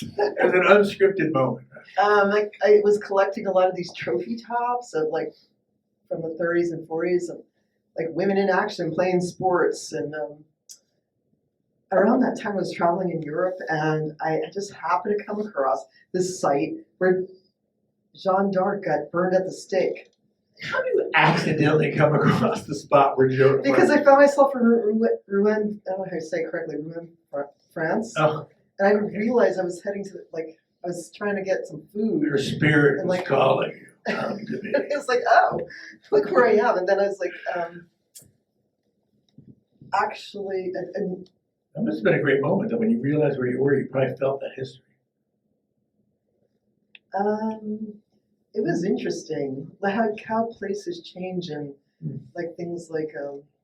[SPEAKER 3] It was an unscripted moment.
[SPEAKER 2] I was collecting a lot of these trophy tops of like from the 30s and 40s of like women in action playing sports, and around that time I was traveling in Europe, and I just happened to come across this site where Jeanne d'Arc got burned at the stake.
[SPEAKER 3] How do you accidentally come across the spot where Joan?
[SPEAKER 2] Because I found myself in Rouen, I don't know how to say it correctly, Rouen, France,
[SPEAKER 3] Oh,
[SPEAKER 2] and I didn't realize I was heading to I was trying to get some food.
[SPEAKER 3] your spirit
[SPEAKER 2] And
[SPEAKER 3] was
[SPEAKER 2] like-
[SPEAKER 3] calling you. Come to me.
[SPEAKER 2] It was like, oh, look where I am. And then I was like, actually, and
[SPEAKER 3] That must have been a great moment, though, when you realized where you were. You probably felt that history.
[SPEAKER 2] it was interesting, like how places change and like things like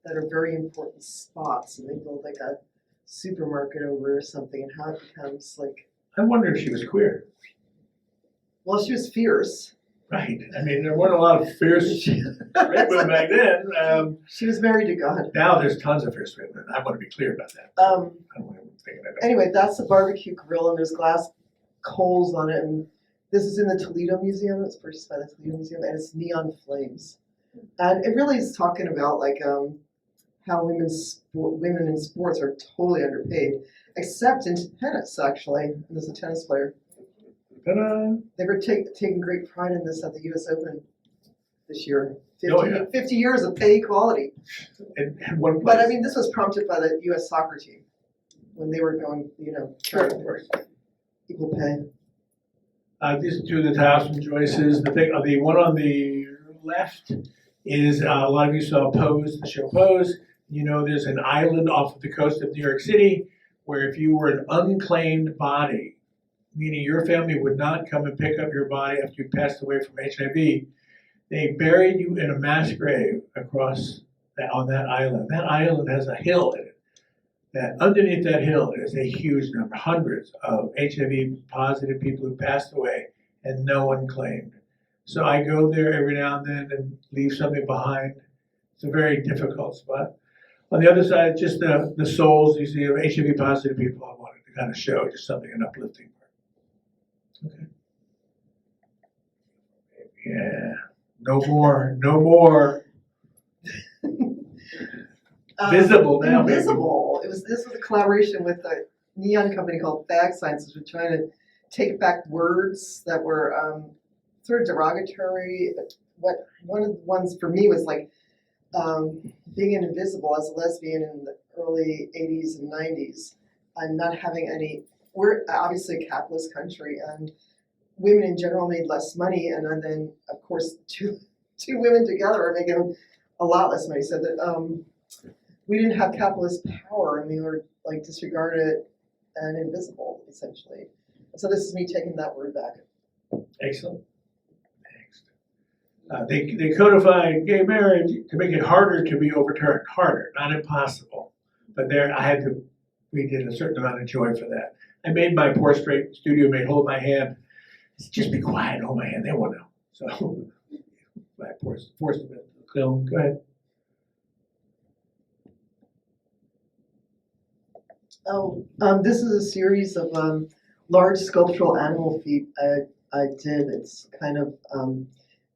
[SPEAKER 2] that are very important spots, and they build like a supermarket over or something, and how it becomes like,
[SPEAKER 3] I wonder if she was queer.
[SPEAKER 2] well, she was fierce.
[SPEAKER 3] Right. I mean, there weren't a lot of fierce straight women back then.
[SPEAKER 2] She was married to God.
[SPEAKER 3] Now there's tons of fierce straight women. I want to be clear about that. I don't want to think that.
[SPEAKER 2] Anyway, that's the barbecue grill, and there's glass coals on it, and this is in the Toledo Museum. It's purchased by the Toledo Museum, and it's neon flames. And it really is talking about like how women in sports are totally underpaid, except in tennis, actually. And there's a tennis player.
[SPEAKER 3] Ta-da.
[SPEAKER 2] They were taking great pride in this at the U.S. Open this year. 50,
[SPEAKER 3] Oh, yeah.
[SPEAKER 2] 50 years of pay equality.
[SPEAKER 3] In one place.
[SPEAKER 2] But I mean, this was prompted by the U.S. soccer team when they were going,
[SPEAKER 3] Sure, of course.
[SPEAKER 2] equal pay.
[SPEAKER 3] These are two of the tiles from Joyce's. The one on the left is, a lot of you saw Pose, the show Pose. You know there's an island off of the coast of New York City where if you were an unclaimed body, meaning your family would not come and pick up your body after you passed away from HIV, they buried you in a mass grave on that island. That island has a hill in it. That underneath that hill is a huge number, hundreds of HIV positive people who passed away and no one claimed. So I go there every now and then and leave something behind. It's a very difficult spot. On the other side, just the souls you see of HIV positive people I wanted to kind of show, just something, an uplifting part. Okay. Yeah, no more. Visible now, baby.
[SPEAKER 2] Invisible. This was a collaboration with a neon company called Bag Sciences. We're trying to take back words that were sort of derogatory. One of the ones for me was like being invisible as a lesbian in the early 80s and 90s, and not having any. We're obviously a capitalist country, and women in general made less money, and then of course two women together are making a lot less money. So that we didn't have capitalist power, and we were like disregarded and invisible, essentially. And so this is me taking that word back.
[SPEAKER 3] Excellent. Next. They codified gay marriage to make it harder to be overturned, harder, not impossible. But there, we did a certain amount of joy for that. I made my poor straight studio mate hold my hand. Just be quiet and hold my hand, they won't know. So I forced them into the film. Go ahead.
[SPEAKER 2] This is a series of large sculptural animal feet I did. It's kind of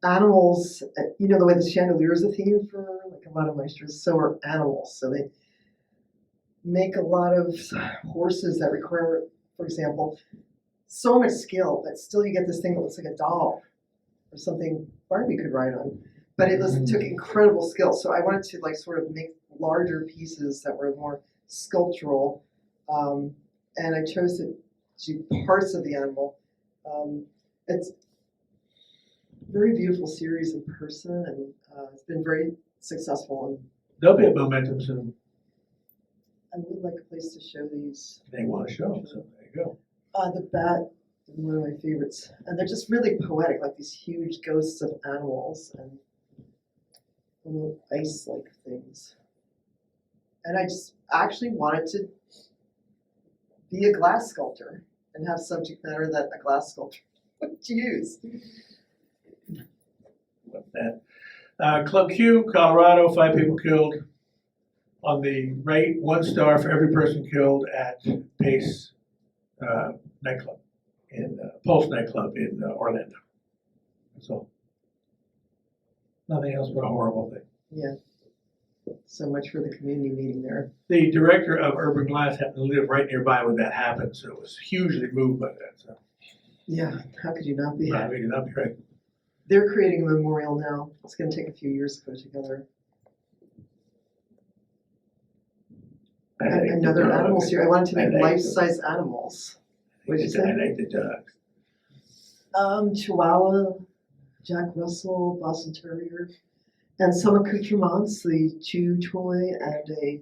[SPEAKER 2] animals, you know, the way the chandelier is a theme for like a lot of maestros, so are animals. So they make a lot of horses that require, for example, so much skill, but still you get this thing that looks like a doll or something Barbie could ride on. But it took incredible skill. So I wanted to like sort of make larger pieces that were more sculptural. And I chose to do parts of the animal. It's a very beautiful series in person, and it's been very successful. And
[SPEAKER 3] There'll be a momentum soon.
[SPEAKER 2] I would like a place to show these.
[SPEAKER 3] They want to show them, so there you go.
[SPEAKER 2] The bat is one of my favorites, and they're just really poetic, like these huge ghosts of animals and little ice-like things. And I just actually wanted to be a glass sculptor and have subject matter that a glass sculptor would use.
[SPEAKER 3] Love that. Club Q, Colorado, 5 people killed. On the right, 1 star for every person killed at Pace nightclub, in Pulse nightclub in Orlando. So, nothing else but a horrible thing.
[SPEAKER 2] Yeah. So much for the community meeting there.
[SPEAKER 3] The director of Urban Glass happened to live right nearby when that happened, so it was hugely moved by that. So,
[SPEAKER 2] Yeah, how could you not be?
[SPEAKER 3] I mean, that'd be great.
[SPEAKER 2] They're creating a memorial now. It's going to take a few years to put it together. Another animal series. I wanted to make life-size animals. What did you say?
[SPEAKER 3] I like the dogs.
[SPEAKER 2] Chihuahua, Jack Russell, Boston Terrier, and some accoutrements, the chew toy and a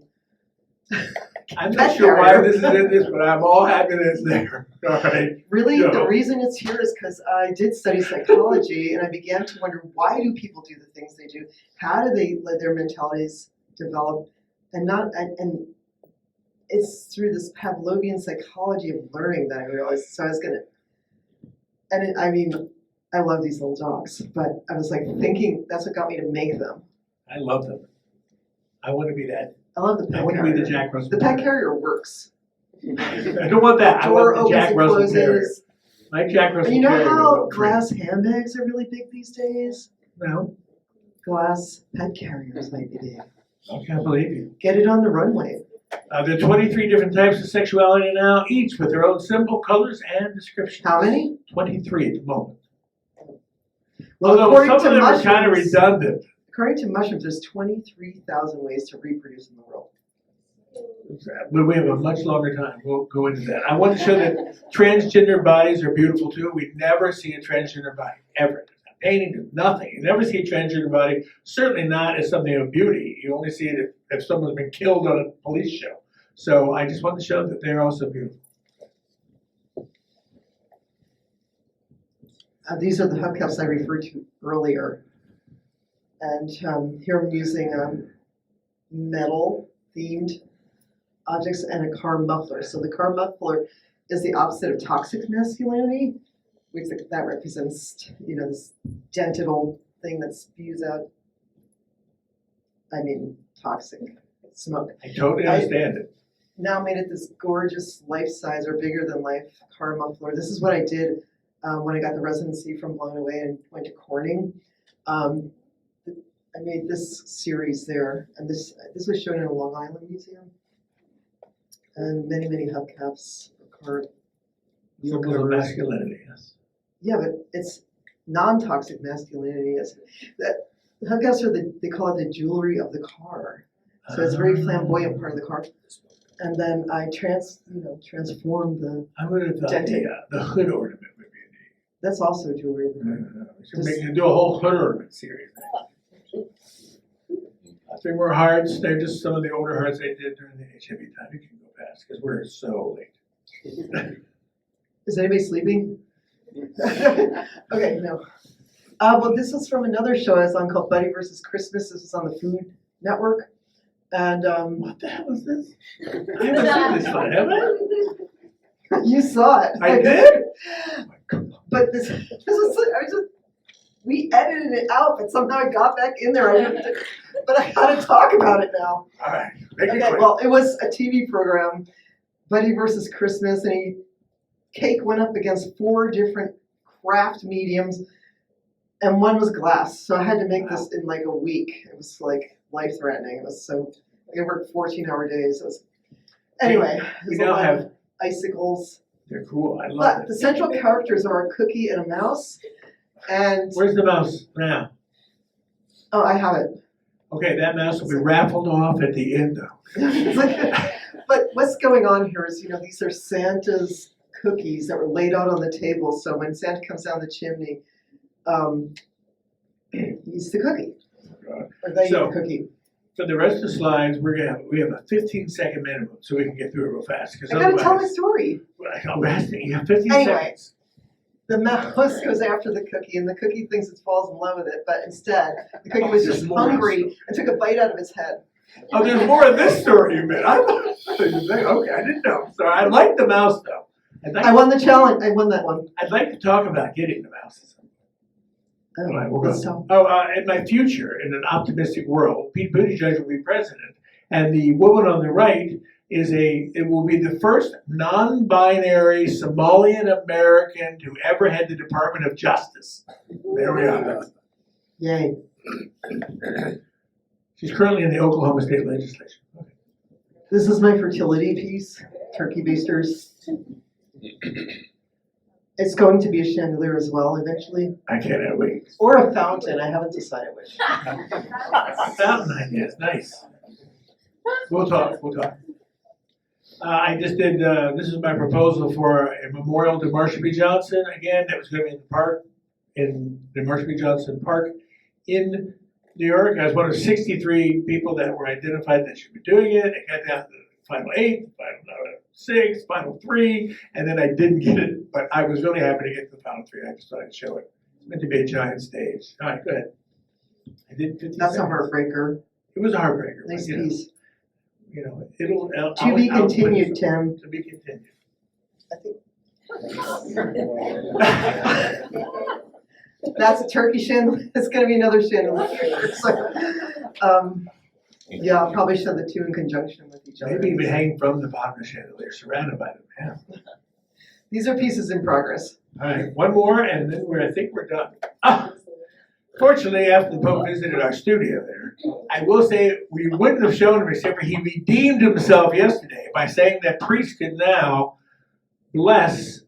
[SPEAKER 3] I'm not sure why this is in this, but I'm all happy that it's there. All right.
[SPEAKER 2] Really,
[SPEAKER 3] Go.
[SPEAKER 2] the reason it's here is because I did study psychology, and I began to wonder, why do people do the things they do? How do they let their mentalities develop? And it's through this Pavlovian psychology of learning that I realized. So I was gonna, I love these little dogs, but I was like thinking that's what got me to make them.
[SPEAKER 3] I love them. I want to be that.
[SPEAKER 2] I love the pet
[SPEAKER 3] I want to
[SPEAKER 2] carrier.
[SPEAKER 3] be the Jack Russell.
[SPEAKER 2] The pet carrier works.
[SPEAKER 3] I don't want that. I
[SPEAKER 2] Door
[SPEAKER 3] want the Jack
[SPEAKER 2] opens and
[SPEAKER 3] Russell Terrier.
[SPEAKER 2] closes.
[SPEAKER 3] Like Jack Russell
[SPEAKER 2] And you know
[SPEAKER 3] Terrier
[SPEAKER 2] how
[SPEAKER 3] with a tree.
[SPEAKER 2] glass handbags are really big these days?
[SPEAKER 3] No,
[SPEAKER 2] Glass pet carriers might be big.
[SPEAKER 3] I can't believe you.
[SPEAKER 2] Get it on the runway.
[SPEAKER 3] There are 23 different types of sexuality now, each with their own symbol, colors, and descriptions.
[SPEAKER 2] How many?
[SPEAKER 3] 23 at the moment.
[SPEAKER 2] Well,
[SPEAKER 3] Although some of them are kind of redundant.
[SPEAKER 2] according to mushrooms, there's 23,000 ways to reproduce in the world.
[SPEAKER 3] But we have a much longer time. We'll go into that. I want to show that transgender bodies are beautiful too. We never see a transgender body, ever. Painting, nothing. You never see a transgender body, certainly not as something of beauty. You only see it if someone's been killed on a police show. So I just want to show that they're also beautiful.
[SPEAKER 2] These are the hubcaps I referred to earlier. And here I'm using metal-themed objects and a car muffler. So the car muffler is the opposite of toxic masculinity, which that represents, you know, this dented old thing that spews out, toxic smoke.
[SPEAKER 3] I totally understand it.
[SPEAKER 2] Now made it this gorgeous life-size or bigger than life car muffler. This is what I did when I got the residency from Blown Away and went to Corning. I made this series there, and this was shown in a Long Island museum. And many, many hubcaps for car wheel
[SPEAKER 3] Symbols of
[SPEAKER 2] covers.
[SPEAKER 3] masculinity, yes.
[SPEAKER 2] Yeah, but it's non-toxic masculinity. The hubcaps are they call it the jewelry of the car. So it's a very flamboyant part of the car. And then I transformed the.
[SPEAKER 3] I would have thought the hood ornament would be neat.
[SPEAKER 2] That's also jewelry.
[SPEAKER 3] We should do a whole hood ornament series. 3 more hearts. They're just some of the older hearts I did during the HIV time. You can go fast because we're so late.
[SPEAKER 2] Is anybody sleeping? Okay, no. Well, this is from another show I was on called Buddy versus Christmas. This is on the Food Network. And
[SPEAKER 3] What the hell is this? I haven't seen this one, have I?
[SPEAKER 2] you saw it.
[SPEAKER 3] I did?
[SPEAKER 2] But this was we edited it out, but somehow it got back in there. But I gotta talk about it now.
[SPEAKER 3] All right, make it
[SPEAKER 2] Okay,
[SPEAKER 3] quick.
[SPEAKER 2] well, it was a TV program, Buddy versus Christmas, and cake went up against 4 different craft mediums, and one was glass. So I had to make this in like a week. It was like life-threatening. It was so, I worked 14-hour days. It was, anyway,
[SPEAKER 3] We
[SPEAKER 2] there's
[SPEAKER 3] now
[SPEAKER 2] a lot
[SPEAKER 3] have,
[SPEAKER 2] of icicles.
[SPEAKER 3] they're cool, I love
[SPEAKER 2] But
[SPEAKER 3] it.
[SPEAKER 2] the central characters are a cookie and a mouse, and,
[SPEAKER 3] Where's the mouse now?
[SPEAKER 2] oh, I have it.
[SPEAKER 3] Okay, that mouse will be raffled off at the end though.
[SPEAKER 2] It's like, but what's going on here is, these are Santa's cookies that were laid out on the table. So when Santa comes down the chimney, he's the cookie, or they eat
[SPEAKER 3] So-
[SPEAKER 2] the cookie.
[SPEAKER 3] For the rest of the slides, we have a 15-second minimum so we can get through it real fast. Because
[SPEAKER 2] I gotta tell my
[SPEAKER 3] otherwise,
[SPEAKER 2] story.
[SPEAKER 3] I'm asking, you have 15
[SPEAKER 2] Anyway.
[SPEAKER 3] seconds.
[SPEAKER 2] The mouse goes after the cookie, and the cookie thinks it falls in love with it, but instead, the cookie was
[SPEAKER 3] There's
[SPEAKER 2] just
[SPEAKER 3] more.
[SPEAKER 2] hungry and took a bite out of its head.
[SPEAKER 3] Oh, there's more of this story you meant. Okay, I didn't know. So I like the mouse though.
[SPEAKER 2] I won the challenge. I won that one.
[SPEAKER 3] I'd like to talk about getting the mouse.
[SPEAKER 2] Oh,
[SPEAKER 3] All right, we'll
[SPEAKER 2] let's
[SPEAKER 3] go.
[SPEAKER 2] talk.
[SPEAKER 3] In my future, in an optimistic world, Pete Buttigieg will be president, and the woman on the right it will be the first non-binary Somalian American to ever head the Department of Justice. There we are.
[SPEAKER 2] Yay.
[SPEAKER 3] She's currently in the Oklahoma State Legislature. Okay.
[SPEAKER 2] This is my fertility piece, turkey basters. It's going to be a chandelier as well eventually,
[SPEAKER 3] I cannot wait.
[SPEAKER 2] or a fountain. I haven't decided which.
[SPEAKER 3] Fountain ideas, nice. We'll talk. I just did, this is my proposal for a memorial to Marsha B. Johnson. Again, that was going to be in the park, in the Marsha B. Johnson Park in New York. I was one of 63 people that were identified that should be doing it. I got down to the final 8, final 6, final 3, and then I didn't get it, but I was really happy to get to the final 3. I just thought I'd show it. It's meant to be a giant stage. All right, go ahead. I did 50
[SPEAKER 2] That's a
[SPEAKER 3] seconds.
[SPEAKER 2] heartbreaker.
[SPEAKER 3] It was a heartbreaker.
[SPEAKER 2] Nice
[SPEAKER 3] but,
[SPEAKER 2] piece.
[SPEAKER 3] It'll
[SPEAKER 2] To be continued, Tim.
[SPEAKER 3] To be continued.
[SPEAKER 2] I think that's a turkey chandelier. It's going to be another chandelier. So, yeah, I'll probably show the two in conjunction with each other.
[SPEAKER 3] Maybe even hang from the bottom of the chandelier, surrounded by them. Yeah.
[SPEAKER 2] These are pieces in progress.
[SPEAKER 3] All right, one more, and then I think we're done. Fortunately, after the Pope visited our studio there, I will say we wouldn't have shown him except for he redeemed himself yesterday by saying that priests could now bless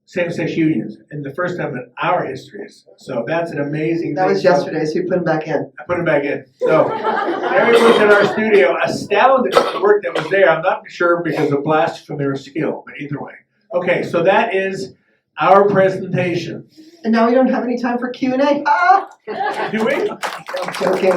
[SPEAKER 3] same-sex unions in the first time in our histories. So that's an amazing
[SPEAKER 2] That
[SPEAKER 3] thing.
[SPEAKER 2] was yesterday, so we put them back in.
[SPEAKER 3] I put him back in. So everyone's in our studio astounded at the work that was there. I'm not sure because of blasphemy or skill, but either way. Okay, so that is our presentation.
[SPEAKER 2] And now we don't have any time for Q&A. Ah!
[SPEAKER 3] Do we?
[SPEAKER 2] I'm joking.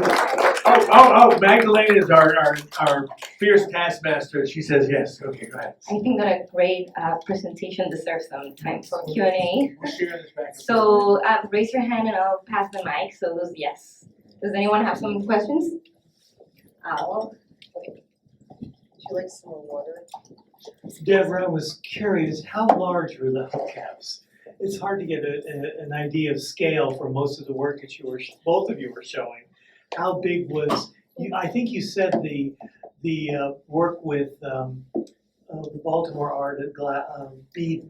[SPEAKER 3] Oh, Magdalene is our fierce taskmaster. She says yes. Okay, go ahead.
[SPEAKER 1] I think that a great presentation deserves some time for Q&A.
[SPEAKER 3] We'll share this back.
[SPEAKER 1] So raise your hand and I'll pass the mic. So those yes. Does anyone have some questions?
[SPEAKER 2] Would you like some more water?
[SPEAKER 4] Deborah, I was curious, how large were the hubcaps? It's hard to get an idea of scale for most of the work that both of you were showing. How big was, I think you said the work with the Baltimore bead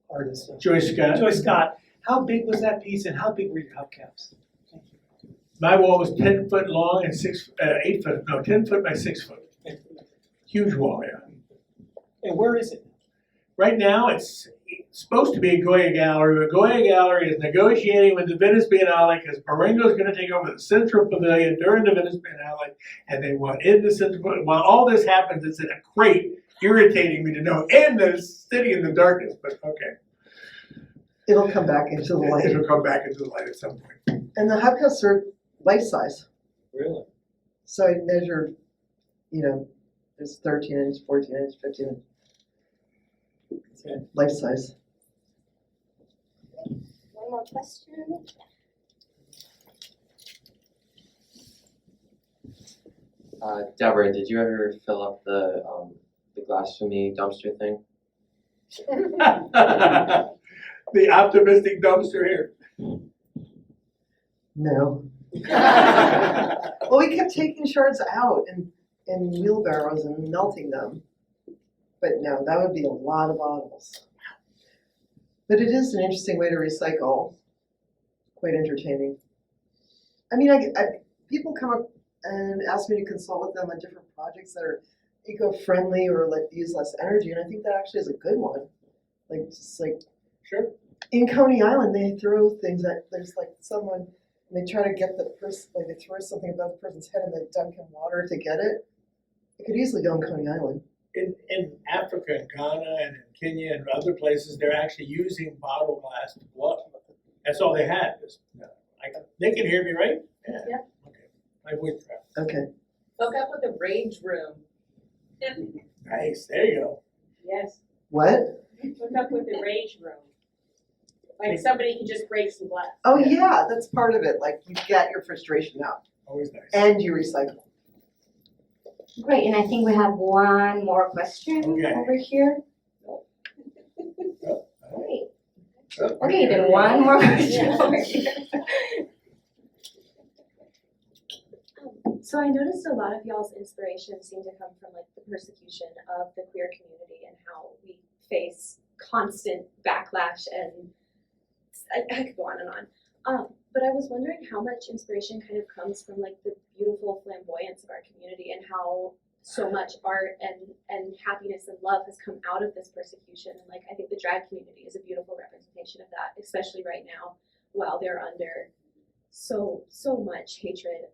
[SPEAKER 4] artist.
[SPEAKER 3] Joyce Scott.
[SPEAKER 4] Joyce Scott. How big was that piece and how big were your hubcaps? Thank you.
[SPEAKER 3] My wall was 10 foot long and 10 foot by 6 foot. Huge wall, yeah.
[SPEAKER 4] And where is it?
[SPEAKER 3] Right now, it's supposed to be a Goya Gallery, but Goya Gallery is negotiating with the Venice Biennale because Marengo is going to take over the Central Pavilion during the Venice Biennale, and they want in the Central Pavilion. While all this happens, it's in a crate, irritating me to know, and they're sitting in the darkness, but okay.
[SPEAKER 2] It'll come back into the light.
[SPEAKER 3] It'll come back into the light at some point.
[SPEAKER 2] And the hubcaps are life size.
[SPEAKER 4] Really?
[SPEAKER 2] So I measured, there's 13 inch, 14 inch, 15 inch. So life size.
[SPEAKER 5] One more question.
[SPEAKER 6] Deborah, did you ever fill up the blasphemy dumpster thing?
[SPEAKER 3] The optimistic dumpster here.
[SPEAKER 2] No. Well, we kept taking shards out in wheelbarrows and melting them. But no, that would be a lot of bottles. But it is an interesting way to recycle. Quite entertaining. I mean, people come up and ask me to consult with them on different projects that are eco-friendly or like use less energy, and I think that actually is a good one. Like just like
[SPEAKER 3] Sure.
[SPEAKER 2] in Coney Island, they throw things at there's like someone and they try to get the person like they throw something above the person's head and they dunk in water to get it. It could easily go on Coney Island.
[SPEAKER 3] In Africa and Ghana and in Kenya and other places, they're actually using bottle glass to blood. That's all they had. They can hear me, right? Yeah.
[SPEAKER 5] Yep.
[SPEAKER 3] Okay. My voice cracked.
[SPEAKER 2] Okay.
[SPEAKER 7] Hook up with the rage room.
[SPEAKER 3] Nice. There you go.
[SPEAKER 7] Yes,
[SPEAKER 2] What?
[SPEAKER 7] hook up with the rage room. Like somebody can just break some glass.
[SPEAKER 2] Oh yeah, that's part of it. Like you get your frustration out
[SPEAKER 3] Always nice.
[SPEAKER 2] and you recycle.
[SPEAKER 1] Great, and I think we have one more question
[SPEAKER 3] Okay.
[SPEAKER 1] over here.
[SPEAKER 3] Oh,
[SPEAKER 1] Great.
[SPEAKER 3] oh,
[SPEAKER 1] Okay, then one more question over here.
[SPEAKER 8] So I noticed a lot of y'all's inspiration seem to come from like the persecution of the queer community and how we face constant backlash and I could go on and on. But I was wondering how much inspiration kind of comes from like the beautiful flamboyance of our community and how so much art and happiness and love has come out of this persecution. And like I think the drag community is a beautiful representation of that, especially right now while they're under so much hatred.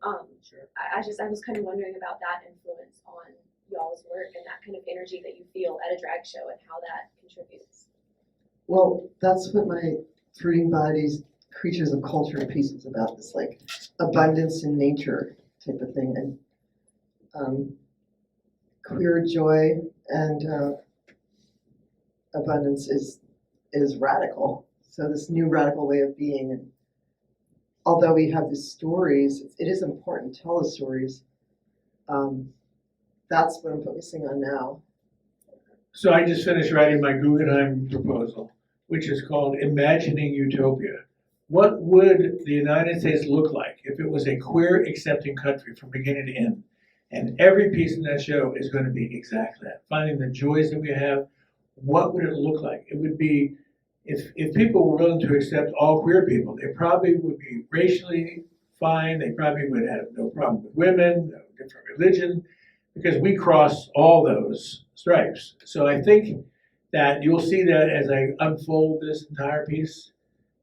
[SPEAKER 3] Sure.
[SPEAKER 8] I was kind of wondering about that influence on y'all's work and that kind of energy that you feel at a drag show and how that contributes.
[SPEAKER 2] Well, that's what my Fruiting Bodies Creatures of Culture piece is about. This like abundance in nature type of thing, and queer joy and abundance is radical. So this new radical way of being, and although we have these stories, it is important to tell the stories. That's what I'm focusing on now.
[SPEAKER 3] So I just finished writing my Guggenheim proposal, which is called Imagining Utopia. What would the United States look like if it was a queer accepting country from beginning to end? And every piece in that show is going to be exactly that. Finding the joys that we have, what would it look like? It would be, if people were willing to accept all queer people, they probably would be racially fine, they probably would have no problem with women, no different religion, because we cross all those stripes. So I think that you'll see that as I unfold this entire piece,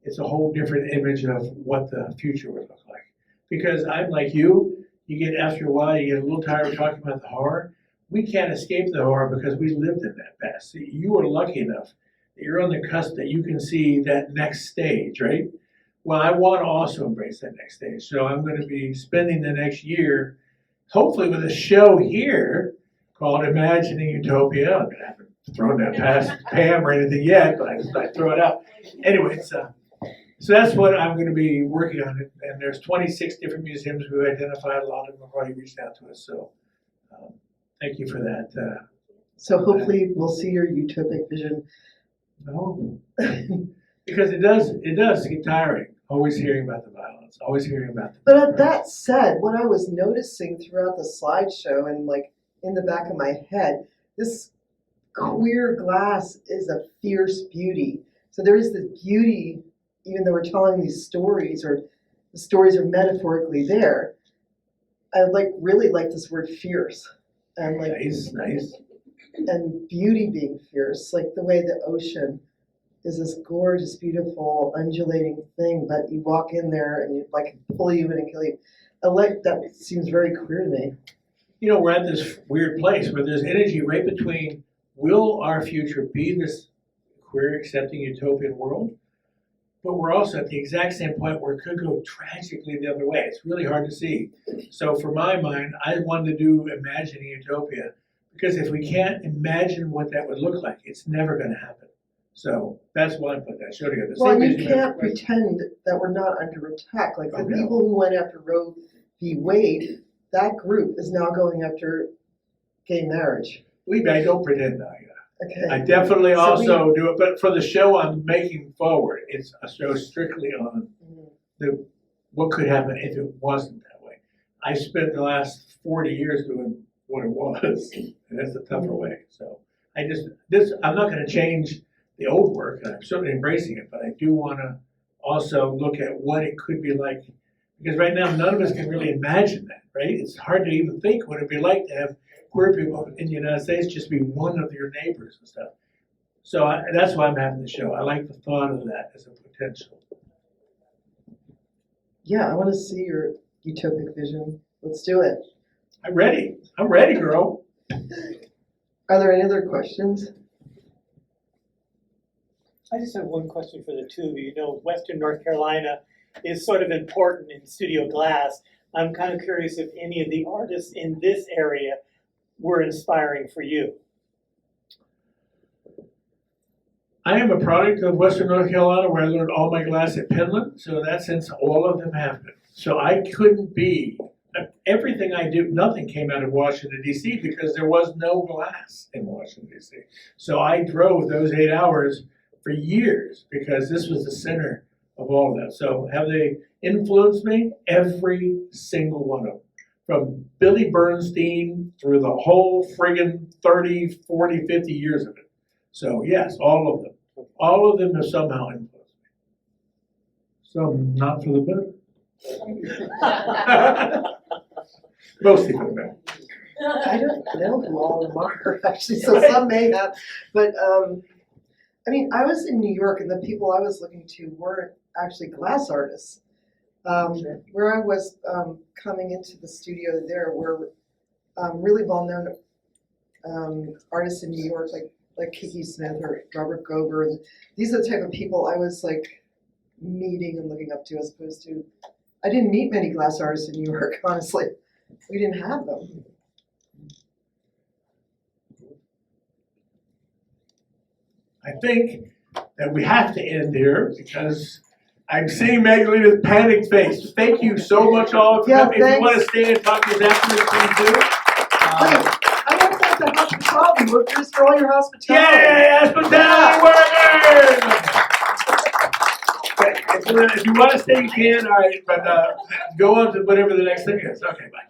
[SPEAKER 3] it's a whole different image of what the future would look like. Because I'm like you get after a while, you get a little tired of talking about the horror. We can't escape the horror because we lived in that past. See, you are lucky enough that you're on the cusp that you can see that next stage, right? Well, I want to also embrace that next stage. So I'm going to be spending the next year, hopefully with a show here called Imagining Utopia. I'm going to haven't thrown that past Pam or anything yet, but I throw it out. Anyway, so that's what I'm going to be working on. And there's 26 different museums we've identified. A lot of them have already reached out to us. So thank you for that.
[SPEAKER 2] So hopefully we'll see your utopic vision.
[SPEAKER 3] No, because it does get tiring. Always hearing about the violence. Always hearing about the.
[SPEAKER 2] But that said, what I was noticing throughout the slideshow and like in the back of my head, this queer glass is a fierce beauty. So there is this beauty, even though we're telling these stories, or the stories are metaphorically there. I really like this word fierce, and like
[SPEAKER 3] Nice.
[SPEAKER 2] and beauty being fierce, like the way the ocean is this gorgeous, beautiful, undulating thing, but you walk in there and it like pull you in and kill you. I like that. Seems very queer to me.
[SPEAKER 3] You know, we're at this weird place where there's energy right between, will our future be this queer accepting utopian world? but we're also at the exact same point where it could go tragically the other way. It's really hard to see. So for my mind, I wanted to do Imagining Utopia, because if we can't imagine what that would look like, it's never gonna happen. So that's why I put that show together.
[SPEAKER 2] Well,
[SPEAKER 3] Same
[SPEAKER 2] you
[SPEAKER 3] reason
[SPEAKER 2] can't pretend that we're not under attack. Like the
[SPEAKER 3] Oh, no.
[SPEAKER 2] people who went after Roe v. Wade, that group is now going after gay marriage.
[SPEAKER 3] Believe me, I don't pretend now. I
[SPEAKER 2] Okay.
[SPEAKER 3] definitely
[SPEAKER 2] So
[SPEAKER 3] also do it, but for the show I'm making forward, it's a show strictly on the what could happen if it wasn't that way. I spent the last 40 years doing what it was, and that's the tougher way. So I'm not going to change the old work, and I'm certainly embracing it, but I do want to also look at what it could be like, because right now none of us can really imagine that, right? It's hard to even think what it'd be like to have queer people in the United States just be one of your neighbors and stuff. So that's why I'm having the show. I like the thought of that as a potential.
[SPEAKER 2] Yeah, I want to see your utopic vision. Let's do it.
[SPEAKER 3] I'm ready. I'm ready, girl.
[SPEAKER 2] Are there any other questions?
[SPEAKER 4] I just have one question for the two of you. You know, Western North Carolina is sort of important in studio glass. I'm kind of curious if any of the artists in this area were inspiring for you.
[SPEAKER 3] I am a product of Western North Carolina, where I learned all my glass at Penland, so in that sense, all of them have been. So I couldn't be, everything I do, nothing came out of Washington, D.C., because there was no glass in Washington, D.C. So I drove those 8 hours for years, because this was the center of all of that. So have they influenced me? Every single one of them. From Billy Bernstein through the whole friggin' 30, 40, 50 years of it. So yes, all of them. All of them have somehow influenced me. Some not for the better. Mostly for the better.
[SPEAKER 2] I don't know who all of them are, actually, so some may have. But, I mean, I was in New York, and the people I was looking to weren't actually glass artists. Where I was coming into the studio there were really well-known artists in New York, like Kiki Smith or Robert Gober. And these are the type of people I was like meeting and looking up to, as opposed to, I didn't meet many glass artists in New York, honestly. We didn't have them.
[SPEAKER 3] I think that we have to end here, because I'm seeing Magdalena's panicked face. Thank you so much, all.
[SPEAKER 2] Yeah,
[SPEAKER 3] If you
[SPEAKER 2] thanks.
[SPEAKER 3] want to stay and talk to us afterwards, please do.
[SPEAKER 2] Wait, I want to thank the hospitality workers for all your hospitality.
[SPEAKER 3] Yay, hospitality workers! If you want to stay, you can. All right, but go on to whatever the next thing is. Okay, bye.